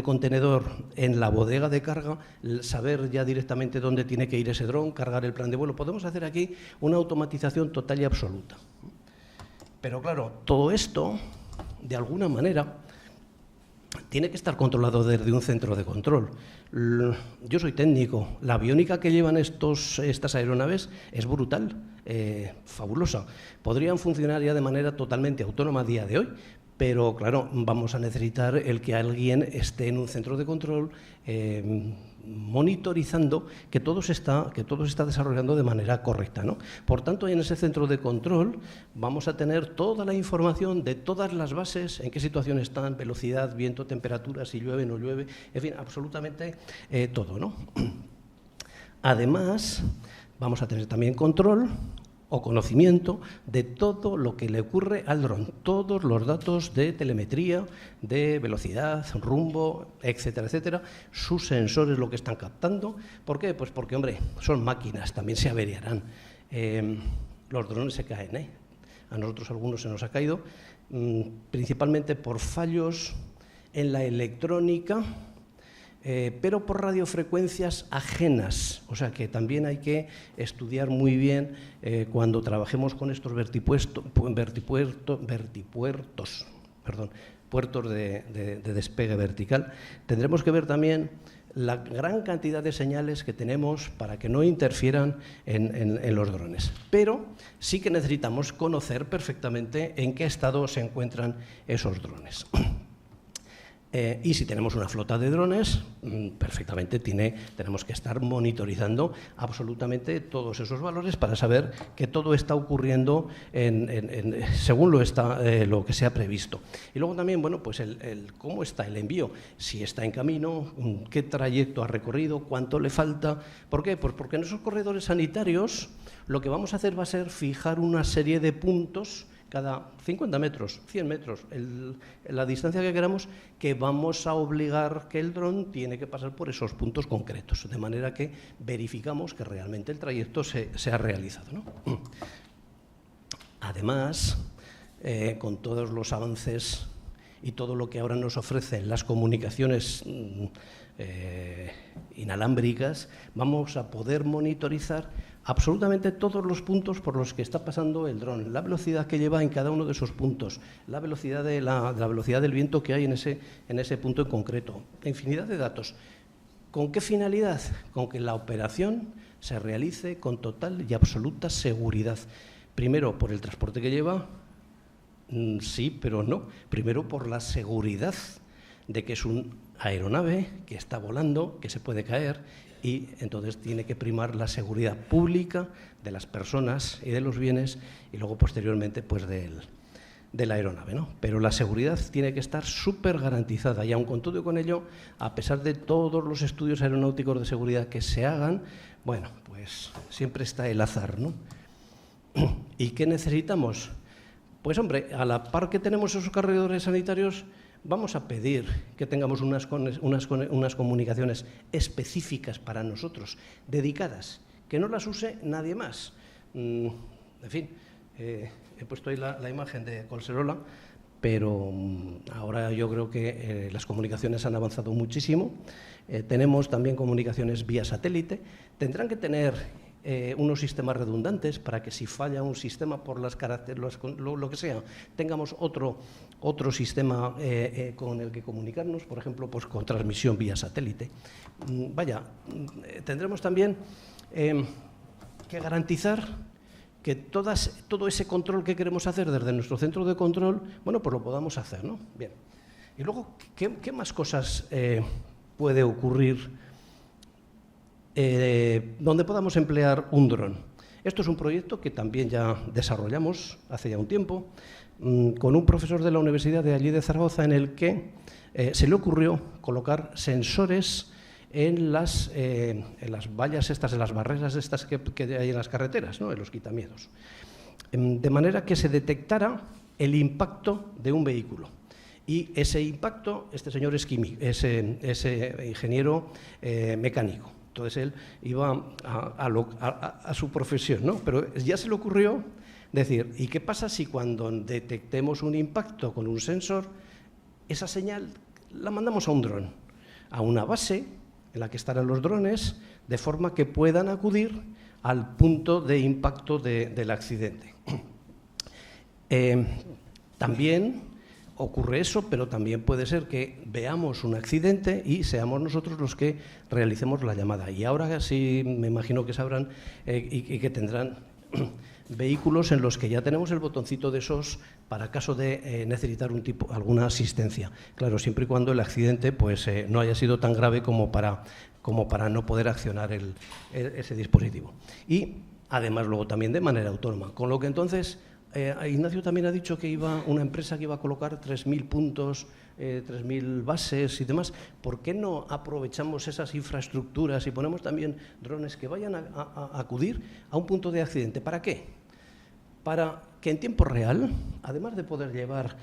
contenedor en la bodega de carga, saber ya directamente dónde tiene que ir ese dron, cargar el plan de vuelo. Podemos hacer aquí una automatización total y absoluta. Pero claro, todo esto, de alguna manera, tiene que estar controlado desde un centro de control. Yo soy técnico. La aviónica que llevan estas aeronaves es brutal, fabulosa. Podrían funcionar ya de manera totalmente autónoma a día de hoy, pero claro, vamos a necesitar el que alguien esté en un centro de control monitorizando que todo se está desarrollando de manera correcta, ¿no? Por tanto, en ese centro de control vamos a tener toda la información de todas las bases, en qué situación están, velocidad, viento, temperatura, si llueve, no llueve, en fin, absolutamente todo, ¿no? Además, vamos a tener también control o conocimiento de todo lo que le ocurre al dron, todos los datos de telemetría, de velocidad, rumbo, etcétera, etcétera, sus sensores, lo que están captando. ¿Por qué? Pues porque, hombre, son máquinas, también se averiarán. Los drones se caen, a nosotros algunos se nos ha caído, principalmente por fallos en la electrónica, pero por radiofrecuencias ajenas, o sea que también hay que estudiar muy bien cuando trabajemos con estos puertos de despegue vertical. Tendremos que ver también la gran cantidad de señales que tenemos para que no interfieran en los drones, pero sí que necesitamos conocer perfectamente en qué estado se encuentran esos drones. Y si tenemos una flota de drones, perfectamente tenemos que estar monitorizando absolutamente todos esos valores para saber que todo está ocurriendo según lo que se ha previsto. Y luego también, bueno, pues cómo está el envío, si está en camino, qué trayecto ha recorrido, cuánto le falta. ¿Por qué? Pues porque en esos corredores sanitarios lo que vamos a hacer va a ser fijar una serie de puntos cada 50 metros, 100 metros, la distancia que queramos, que vamos a obligar que el dron tiene que pasar por esos puntos concretos, de manera que verificamos que realmente el trayecto se ha realizado, ¿no? Además, con todos los avances y todo lo que ahora nos ofrecen las comunicaciones inalámbricas, vamos a poder monitorizar absolutamente todos los puntos por los que está pasando el dron, la velocidad que lleva en cada uno de esos puntos, la velocidad la velocidad del viento que hay en ese punto en concreto, infinidad de datos. ¿Con qué finalidad? Con que la operación se realice con total y absoluta seguridad. Primero, por el transporte que lleva, sí, pero no. Primero, por la seguridad de que es una aeronave que está volando, que se puede caer, y entonces tiene que primar la seguridad pública de las personas y de los bienes y luego posteriormente pues de la aeronave, ¿no? Pero la seguridad tiene que estar súper garantizada y aun con todo y con ello, a pesar de todos los estudios aeronáuticos de seguridad que se hagan, bueno, pues siempre está el azar, ¿no? ¿Y qué necesitamos? Pues hombre, a la par que tenemos esos corredores sanitarios, vamos a pedir que tengamos unas comunicaciones específicas para nosotros, dedicadas, que no las use nadie más. En fin, he puesto ahí la imagen de Collserola, pero ahora yo creo que las comunicaciones han avanzado muchísimo. Tenemos también comunicaciones vía satélite. Tendrán que tener unos sistemas redundantes para que si falla un sistema por las características, lo que sea, tengamos otro sistema con el que comunicarnos, por ejemplo, pues con transmisión vía satélite. Tendremos también que garantizar que todo ese control que queremos hacer desde nuestro centro de control, bueno, pues lo podamos hacer, ¿no? Bien. Y luego, ¿qué más cosas puede ocurrir donde podamos emplear un dron? Esto es un proyecto que también ya desarrollamos hace ya un tiempo con un profesor de la Universidad de allí de Zaragoza, en el que se le ocurrió colocar sensores en las vallas estas, en las barreras estas que hay en las carreteras, ¿no? En los quitamiedos, de manera que se detectara el impacto de un vehículo. Y ese impacto, este señor es ingeniero mecánico. Entonces él iba a su profesión, ¿no? Pero ya se le ocurrió decir, ¿y qué pasa si cuando detectemos un impacto con un sensor, esa señal la mandamos a un dron, a una base en la que estarán los drones, de forma que puedan acudir al punto de impacto del accidente? También ocurre eso, pero también puede ser que veamos un accidente y seamos nosotros los que realicemos la llamada. Y ahora sí me imagino que sabrán y que tendrán vehículos en los que ya tenemos el botoncito de SOS para caso de necesitar alguna asistencia. Claro, siempre y cuando el accidente pues, no haya sido tan grave como para como para no poder accionar ese dispositivo. Y además luego también de manera autónoma. Con lo que entonces, Ignacio también ha dicho que iba una empresa que iba a colocar 3.000 puntos, 3.000 bases y demás. ¿Por qué no aprovechamos esas infraestructuras y ponemos también drones que vayan a acudir a un punto de accidente? ¿Para qué? Para que en tiempo real, además de poder llevar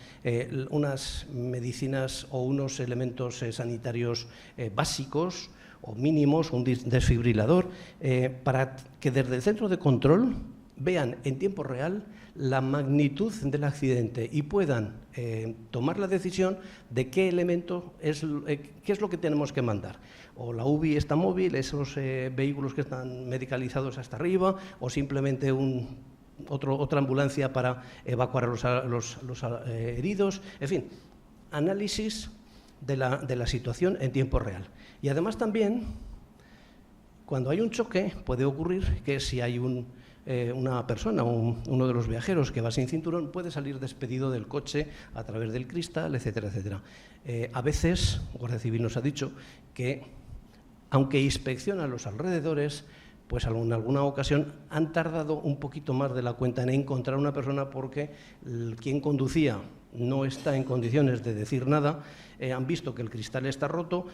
unas medicinas o unos elementos sanitarios básicos o mínimos, un desfibrilador, para que desde el centro de control vean en tiempo real la magnitud del accidente y puedan tomar la decisión de qué elemento qué es lo que tenemos que mandar. O la UBI está móvil, esos vehículos que están medicalizados hasta arriba, o simplemente otra ambulancia para evacuar a los heridos. En fin, análisis de la situación en tiempo real. Y además también, cuando hay un choque, puede ocurrir que si hay una persona, uno de los viajeros que va sin cinturón, puede salir despedido del coche a través del cristal, etcétera, etcétera. A veces, Guardia Civil nos ha dicho que, aunque inspecciona los alrededores, pues en alguna ocasión han tardado un poquito más de la cuenta en encontrar una persona porque quien conducía no está en condiciones de decir nada, han visto que el cristal está roto,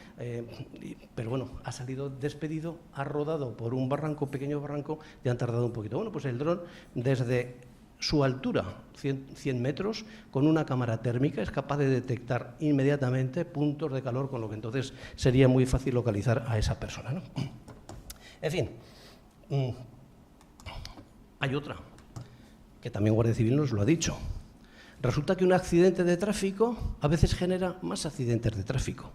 pero bueno, ha salido despedido, ha rodado por un barranco, pequeño barranco, y han tardado un poquito. Bueno, pues el dron, desde su altura, 100 metros, con una cámara térmica, es capaz de detectar inmediatamente puntos de calor, con lo que entonces sería muy fácil localizar a esa persona, ¿no? En fin, hay otra, que también Guardia Civil nos lo ha dicho. Resulta que un accidente de tráfico a veces genera más accidentes de tráfico.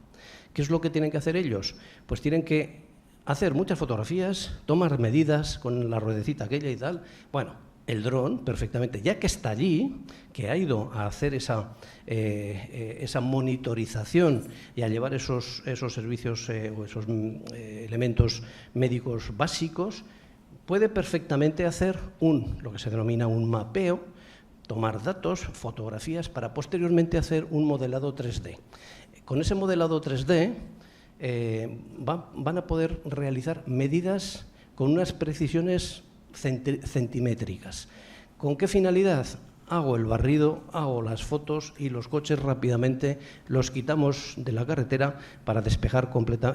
¿Qué es lo que tienen que hacer ellos? Pues tienen que hacer muchas fotografías, tomar medidas con la ruedecita aquella y tal. Bueno, el dron, perfectamente, ya que está allí, que ha ido a hacer esa monitorización y a llevar esos servicios o esos elementos médicos básicos, puede perfectamente hacer lo que se denomina un mapeo, tomar datos, fotografías, para posteriormente hacer un modelado 3D. Con ese modelado 3D van a poder realizar medidas con unas precisiones centimétricas. ¿Con qué finalidad? Hago el barrido, hago las fotos y los coches rápidamente los quitamos de la carretera para despejar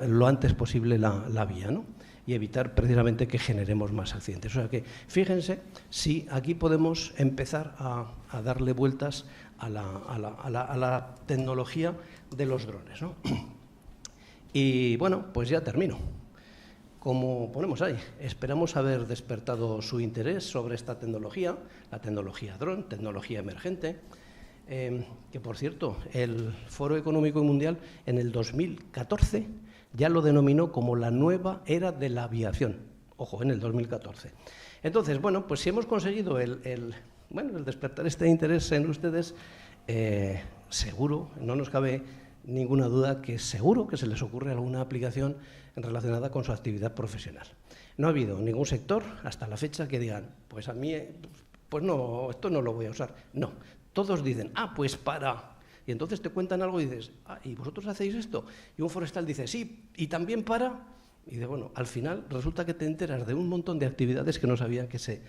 lo antes posible la vía, ¿no? Y evitar precisamente que generemos más accidentes. O sea que, fíjense, si aquí podemos empezar a darle vueltas a la tecnología de los drones, ¿no? Y bueno, pues ya termino. Como ponemos ahí, esperamos haber despertado su interés sobre esta tecnología, la tecnología dron, tecnología emergente, que por cierto, el Foro Económico Mundial en el 2014 ya lo denominó como la nueva era de la aviación. Ojo, en el 2014. Entonces, bueno, pues si hemos conseguido el despertar este interés en ustedes, seguro, no nos cabe ninguna duda que seguro que se les ocurre alguna aplicación relacionada con su actividad profesional. No ha habido ningún sector hasta la fecha que digan, pues a mí, pues no, esto no lo voy a usar. No, todos dicen, pues para... Y entonces te cuentan algo y dices, ¿y vosotros hacéis esto? Y un forestal dice, sí, y también para... Y de bueno, al final resulta que te enteras de un montón de actividades que no sabían que se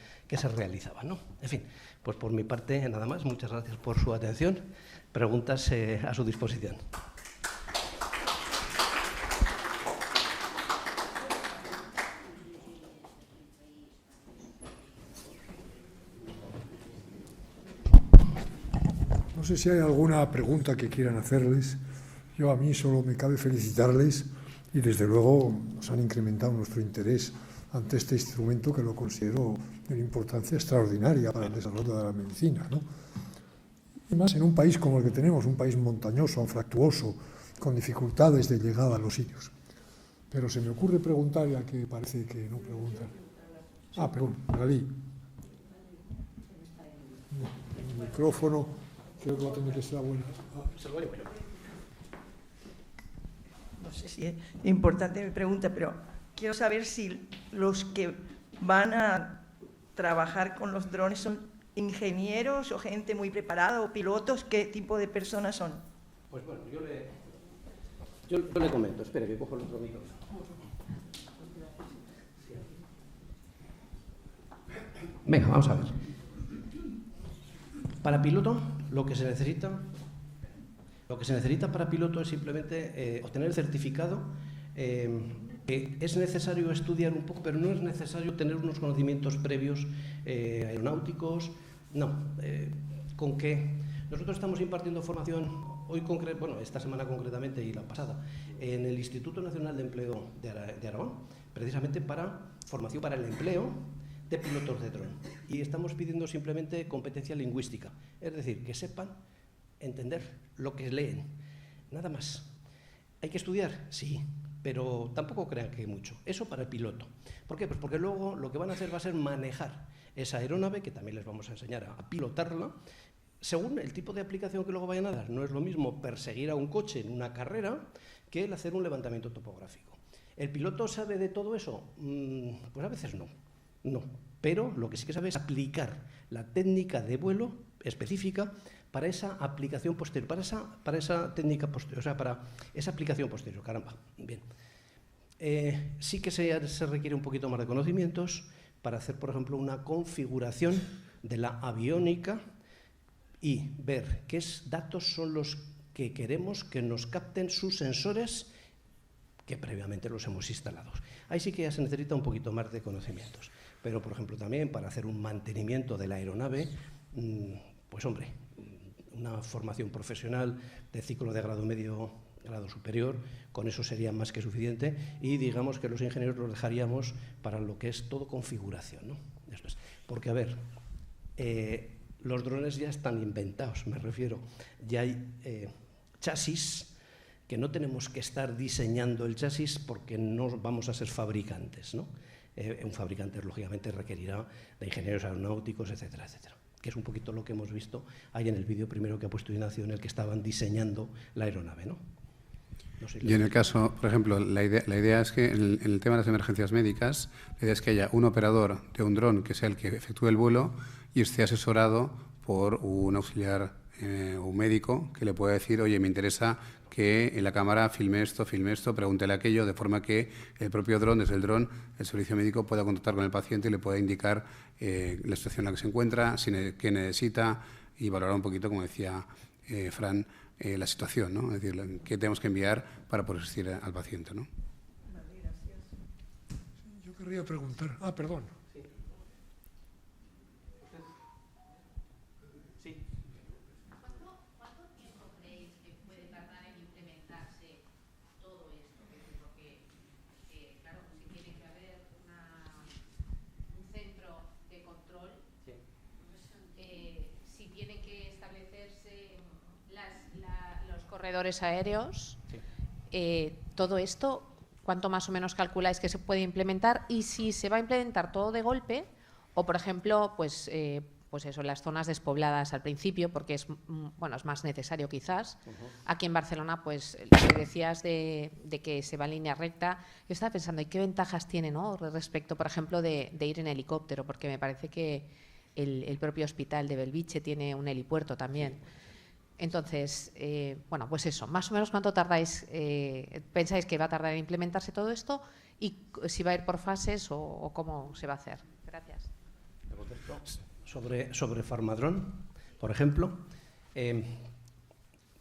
realizaban, ¿no? En fin, pues por mi parte nada más, muchas gracias por su atención. Preguntas a su disposición. No sé si hay alguna pregunta que quieran hacerles. Yo a mí solo me cabe felicitarles y desde luego nos han incrementado nuestro interés ante este instrumento que lo considero de una importancia extraordinaria para el desarrollo de la medicina, ¿no? Y más en un país como el que tenemos, un país montañoso, anfractuoso, con dificultades de llegada a los sitios. Pero se me ocurre preguntar, ya que parece que no preguntan. Perdón, Galí. El micrófono, creo que va a tener que ser bueno. No sé si es importante mi pregunta, pero quiero saber si los que van a trabajar con los drones son ingenieros o gente muy preparada o pilotos. ¿Qué tipo de personas son? Pues bueno, yo le comento. Espera, que cojo el otro micrófono. Venga, vamos a ver. Para piloto, lo que se necesita para piloto es simplemente obtener el certificado. Que es necesario estudiar un poco, pero no es necesario tener unos conocimientos previos aeronáuticos. No, con que nosotros estamos impartiendo formación hoy, esta semana concretamente y la pasada, en el Instituto Nacional de Empleo de Aragón, precisamente para formación para el empleo de pilotos de dron. Y estamos pidiendo simplemente competencia lingüística, es decir, que sepan entender lo que leen, nada más. ¿Hay que estudiar? Sí, pero tampoco crean que mucho. Eso para el piloto. ¿Por qué? Pues porque luego lo que van a hacer va a ser manejar esa aeronave, que también les vamos a enseñar a pilotarla, según el tipo de aplicación que luego vayan a dar. No es lo mismo perseguir a un coche en una carrera que el hacer un levantamiento topográfico. ¿El piloto sabe de todo eso? Pues a veces no. No. Pero lo que sí que sabe es aplicar la técnica de vuelo específica para esa aplicación posterior, para esa técnica posterior, o sea, para esa aplicación posterior. Caramba, bien. Sí que se requiere un poquito más de conocimientos para hacer, por ejemplo, una configuración de la aviónica y ver qué datos son los que queremos que nos capten sus sensores que previamente los hemos instalado. Ahí sí que ya se necesita un poquito más de conocimientos. Pero, por ejemplo, también para hacer un mantenimiento de la aeronave, pues hombre, una formación profesional de ciclo de grado medio, grado superior, con eso sería más que suficiente, y digamos que los ingenieros los dejaríamos para lo que es todo configuración, ¿no? Esto es. Porque, a ver, los drones ya están inventados, me refiero. Ya hay chasis que no tenemos que estar diseñando el chasis porque no vamos a ser fabricantes, ¿no? Un fabricante, lógicamente, requerirá de ingenieros aeronáuticos, etcétera, etcétera. Que es un poquito lo que hemos visto ahí en el vídeo primero que ha puesto Ignacio, en el que estaban diseñando la aeronave, ¿no? No sé, y en el caso, por ejemplo, la idea es que en el tema de las emergencias médicas, la idea es que haya un operador de un dron que sea el que efectúe el vuelo y esté asesorado por un auxiliar o un médico que le pueda decir, oye, me interesa que en la cámara filme esto, pregúntele aquello, de forma que el propio dron, desde el dron, el servicio médico pueda contactar con el paciente y le pueda indicar la situación en la que se encuentra, qué necesita y valorar un poquito, como decía Fran, la situación, ¿no? Es decir, qué tenemos que enviar para poder asistir al paciente, ¿no? Vale, gracias. Yo querría preguntar... perdón. Corredores aéreos, todo esto, ¿cuánto más o menos calculáis que se puede implementar? Y si se va a implementar todo de golpe, o por ejemplo, pues eso, en las zonas despobladas al principio, porque es más necesario quizás. Aquí en Barcelona, pues lo que decías de que se va en línea recta, yo estaba pensando, ¿y qué ventajas tiene, ¿no?, respecto, por ejemplo, de ir en helicóptero? Porque me parece que el propio hospital de Belviche tiene un helipuerto también. Entonces, pues eso, más o menos cuánto tardáis, pensáis que va a tardar en implementarse todo esto y si va a ir por fases o cómo se va a hacer. Gracias. Sobre Farmadrón, por ejemplo,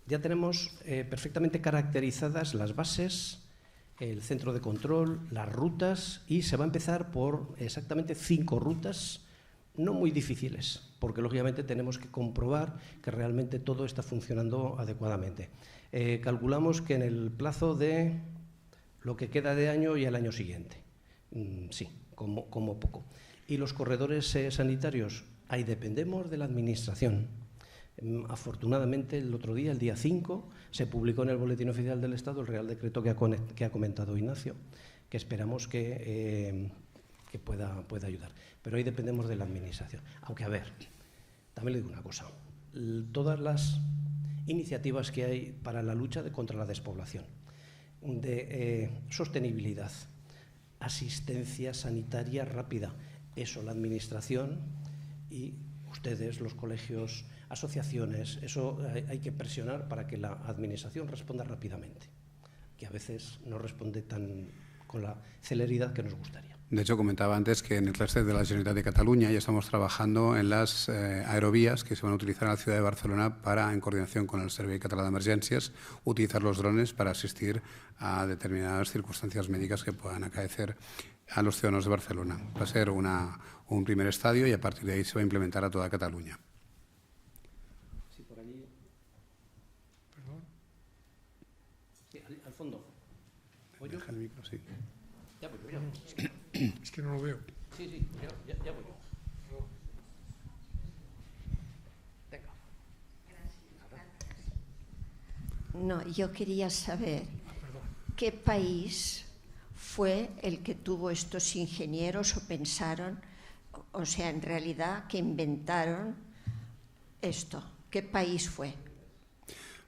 ya tenemos perfectamente caracterizadas las bases, el centro de control, las rutas, y se va a empezar por exactamente 5 rutas no muy difíciles, porque lógicamente tenemos que comprobar que realmente todo está funcionando adecuadamente. Calculamos que en el plazo de lo que queda de año y al año siguiente, sí, como poco. Y los corredores sanitarios, ahí dependemos de la Administración. Afortunadamente, el otro día, el día 5, se publicó en el Boletín Oficial del Estado el Real Decreto que ha comentado Ignacio, que esperamos que pueda ayudar. Pero ahí dependemos de la Administración. Aunque, a ver, también le digo una cosa. Todas las iniciativas que hay para la lucha contra la despoblación, de sostenibilidad, asistencia sanitaria rápida, eso la Administración y ustedes, los colegios, asociaciones, eso hay que presionar para que la Administración responda rápidamente, que a veces no responde tan con la celeridad que nos gustaría. De hecho, comentaba antes que en el clúster de la Generalitat de Cataluña ya estamos trabajando en las aerovías que se van a utilizar en la ciudad de Barcelona para, en coordinación con el Servei Català d'Emergències, utilizar los drones para asistir a determinadas circunstancias médicas que puedan acaecer a los ciudadanos de Barcelona. Va a ser un primer estadio y a partir de ahí se va a implementar a toda Cataluña. Sí, por allí. ¿Perdón? Sí, al fondo. Deja el micro, sí. Ya voy yo, Es que no lo veo. Sí, sí, ya voy yo. Venga. No, yo quería saber qué país fue el que tuvo estos ingenieros o pensaron, o sea, en realidad, que inventaron esto. ¿Qué país fue?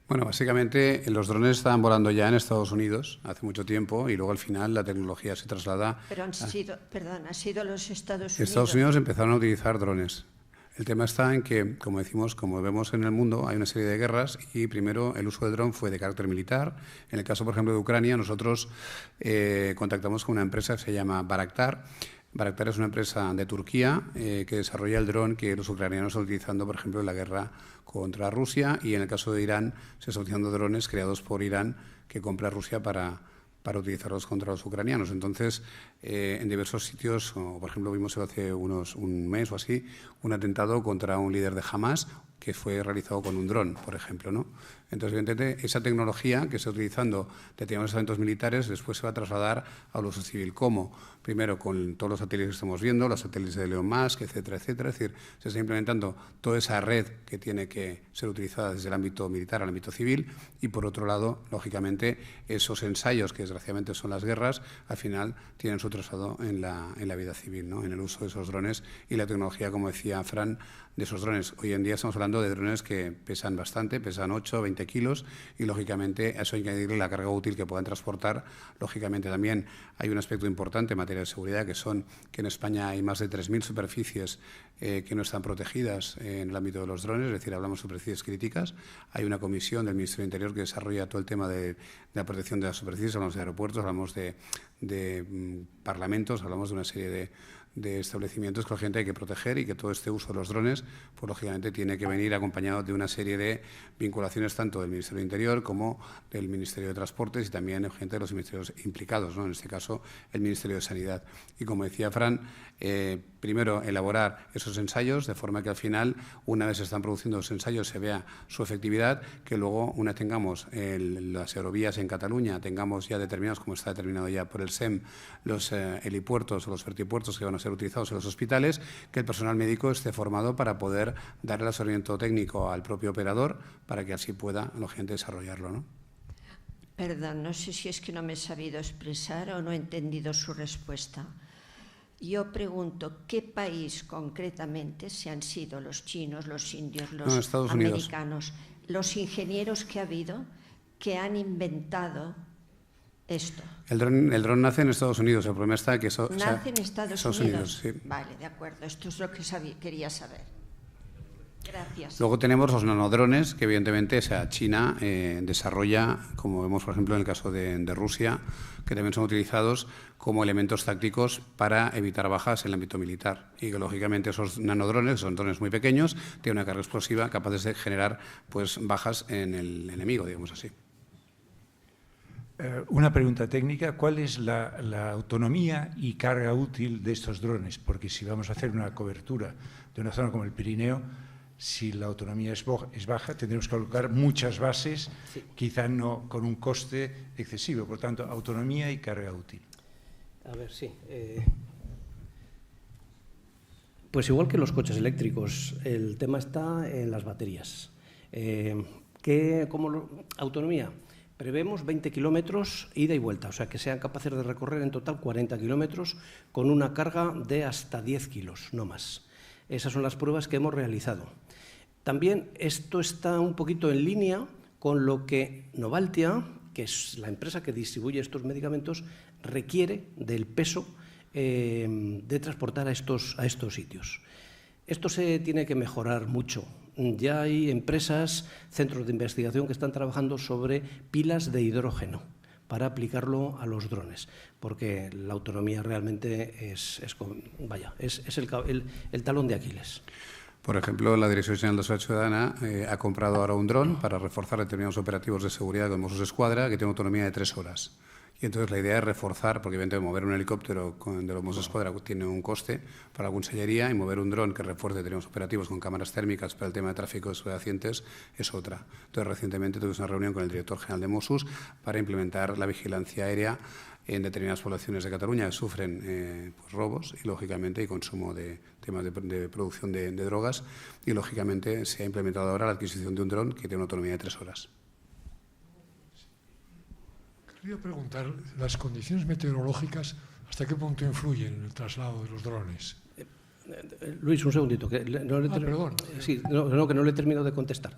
Bueno, básicamente los drones estaban volando ya en Estados Unidos hace mucho tiempo y luego al final la tecnología se traslada. Pero han sido los Estados Unidos. Estados Unidos empezaron a utilizar drones. El tema está en que, como decimos, como vemos en el mundo, hay una serie de guerras y primero el uso del dron fue de carácter militar. En el caso, por ejemplo, de Ucrania, nosotros contactamos con una empresa que se llama Bayraktar. Bayraktar es una empresa de Turquía que desarrolla el dron que los ucranianos están utilizando, por ejemplo, en la guerra contra Rusia, y en el caso de Irán se están utilizando drones creados por Irán que compra Rusia para utilizarlos contra los ucranianos. Entonces, en diversos sitios, como por ejemplo vimos hace un mes o así, un atentado contra un líder de Hamas que fue realizado con un dron, por ejemplo, ¿no? Entonces, evidentemente, esa tecnología que se está utilizando de determinados eventos militares después se va a trasladar al uso civil. ¿Cómo? Primero, con todos los satélites que estamos viendo, los satélites de Elon Musk, etcétera, etcétera. Es decir, se está implementando toda esa red que tiene que ser utilizada desde el ámbito militar al ámbito civil y, por otro lado, lógicamente, esos ensayos, que desgraciadamente son las guerras, al final tienen su traslado en la vida civil, ¿no? En el uso de esos drones y la tecnología, como decía Fran, de esos drones. Hoy en día estamos hablando de drones que pesan bastante, pesan 8 o 20 kilos y, lógicamente, a eso hay que añadirle la carga útil que puedan transportar. Lógicamente, también hay un aspecto importante en materia de seguridad, que en España hay más de 3.000 superficies que no están protegidas en el ámbito de los drones, es decir, hablamos de superficies críticas. Hay una comisión del Ministerio del Interior que desarrolla todo el tema de la protección de las superficies, hablamos de aeropuertos, hablamos de parlamentos, hablamos de una serie de establecimientos que la gente hay que proteger y que todo este uso de los drones, pues lógicamente tiene que venir acompañado de una serie de vinculaciones tanto del Ministerio del Interior como del Ministerio de Transportes y también gente de los ministerios implicados, ¿no? En este caso el Ministerio de Sanidad. Y como decía Fran, primero elaborar esos ensayos de forma que al final, una vez se están produciendo los ensayos, se vea su efectividad, que luego, una vez tengamos las aerovías en Cataluña, tengamos ya determinados, como está determinado ya por el SEM, los helipuertos o los vertipuertos que van a ser utilizados en los hospitales, que el personal médico esté formado para poder dar el asesoramiento técnico al propio operador para que así pueda, lógicamente, desarrollarlo, ¿no? Perdón, no sé si es que no me he sabido expresar o no he entendido su respuesta. Yo pregunto, ¿qué país concretamente, si han sido los chinos, los indios, los Estados americanos, los ingenieros que ha habido, que han inventado esto? El dron nace en Estados Unidos, el problema está que... ¿Nace en Estados Unidos? Sí. Vale, de acuerdo, esto es lo que quería saber. Gracias. Luego tenemos los nanodrones, que evidentemente China desarrolla, como vemos por ejemplo en el caso de Rusia, que también son utilizados como elementos tácticos para evitar bajas en el ámbito militar. Y que lógicamente esos nanodrones, son drones muy pequeños, tienen una carga explosiva capaces de generar pues bajas en el enemigo, digamos así. Una pregunta técnica, ¿cuál es la autonomía y carga útil de estos drones? Porque si vamos a hacer una cobertura de una zona como el Pirineo, si la autonomía es baja, tendremos que colocar muchas bases, sí, quizá no con un coste excesivo. Por tanto, autonomía y carga útil. A ver, sí. Pues igual que los coches eléctricos, el tema está en las baterías. Autonomía. Prevemos 20 kilómetros ida y vuelta, o sea que sean capaces de recorrer en total 40 kilómetros con una carga de hasta 10 kilos, no más. Esas son las pruebas que hemos realizado. También esto está un poquito en línea con lo que Novaltia, que es la empresa que distribuye estos medicamentos, requiere del peso de transportar a estos sitios. Esto se tiene que mejorar mucho. Ya hay empresas, centros de investigación que están trabajando sobre pilas de hidrógeno para aplicarlo a los drones, porque la autonomía realmente es el talón de Aquiles. Por ejemplo, la Dirección General de Seguridad Ciudadana ha comprado ahora un dron para reforzar determinados operativos de seguridad de Mossos d'Esquadra que tiene autonomía de 3 horas. Y entonces la idea es reforzar, porque evidentemente mover un helicóptero de los Mossos d'Esquadra tiene un coste para la Consellería, y mover un dron que refuerce determinados operativos con cámaras térmicas para el tema de tráfico de estupefacientes es otra. Entonces recientemente tuvimos una reunión con el director general de Mossos para implementar la vigilancia aérea en determinadas poblaciones de Cataluña que sufren robos y, lógicamente, y consumo de temas de producción de drogas, y, lógicamente, se ha implementado ahora la adquisición de un dron que tiene una autonomía de 3 horas. Quería preguntar, ¿las condiciones meteorológicas hasta qué punto influyen en el traslado de los drones? Luis, un segundito. Que no le perdón. Sí, que no le he terminado de contestar.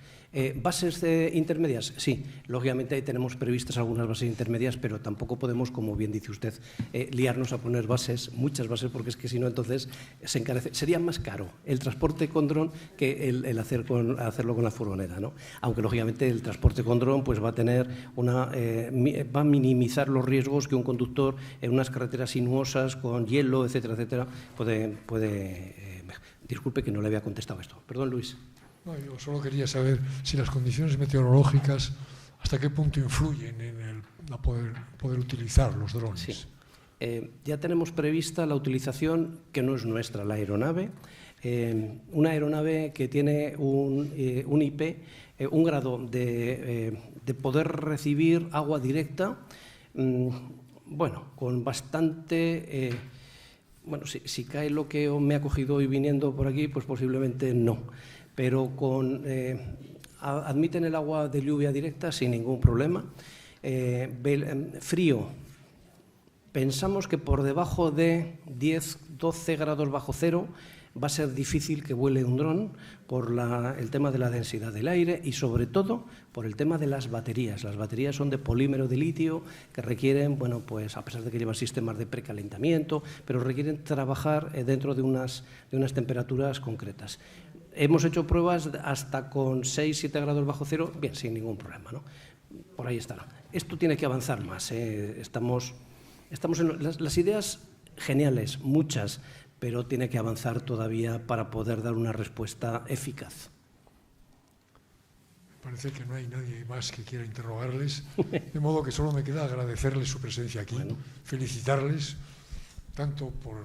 ¿Bases intermedias? Sí, lógicamente tenemos previstas algunas bases intermedias, pero tampoco podemos, como bien dice usted, liarnos a poner muchas bases, porque es que si no, entonces se encarece. Sería más caro el transporte con dron que el hacerlo con la furgoneta, ¿no? Aunque, lógicamente, el transporte con dron pues, va a minimizar los riesgos que un conductor en unas carreteras sinuosas, con hielo, etcétera, etcétera, puede. Disculpe que no le había contestado esto. Perdón, Luis. No, yo solo quería saber si las condiciones meteorológicas hasta qué punto influyen en poder utilizar los drones. Sí. Ya tenemos prevista la utilización, que no es nuestra, la aeronave. Una aeronave que tiene un IP, un grado de poder recibir agua directa, con bastante... si cae lo que me ha cogido hoy viniendo por aquí, pues posiblemente no. Pero admiten el agua de lluvia directa sin ningún problema. Frío. Pensamos que por debajo de 10-12 grados bajo cero va a ser difícil que vuele un dron por el tema de la densidad del aire y, sobre todo, por el tema de las baterías. Las baterías son de polímero de litio que requieren, a pesar de que llevan sistemas de precalentamiento, pero requieren trabajar dentro de unas temperaturas concretas. Hemos hecho pruebas hasta con 6-7 grados bajo cero, bien, sin ningún problema, ¿no? Por ahí estará. Esto tiene que avanzar más. Estamos en las ideas geniales, muchas, pero tiene que avanzar todavía para poder dar una respuesta eficaz. Parece que no hay nadie más que quiera interrogarles, de modo que solo me queda agradecerles su presencia aquí, felicitarles tanto por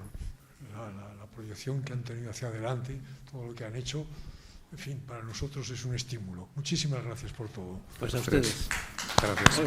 la proyección que han tenido hacia adelante, todo lo que han hecho. En fin, para nosotros es un estímulo. Muchísimas gracias por todo. Pues a ustedes. Gracias.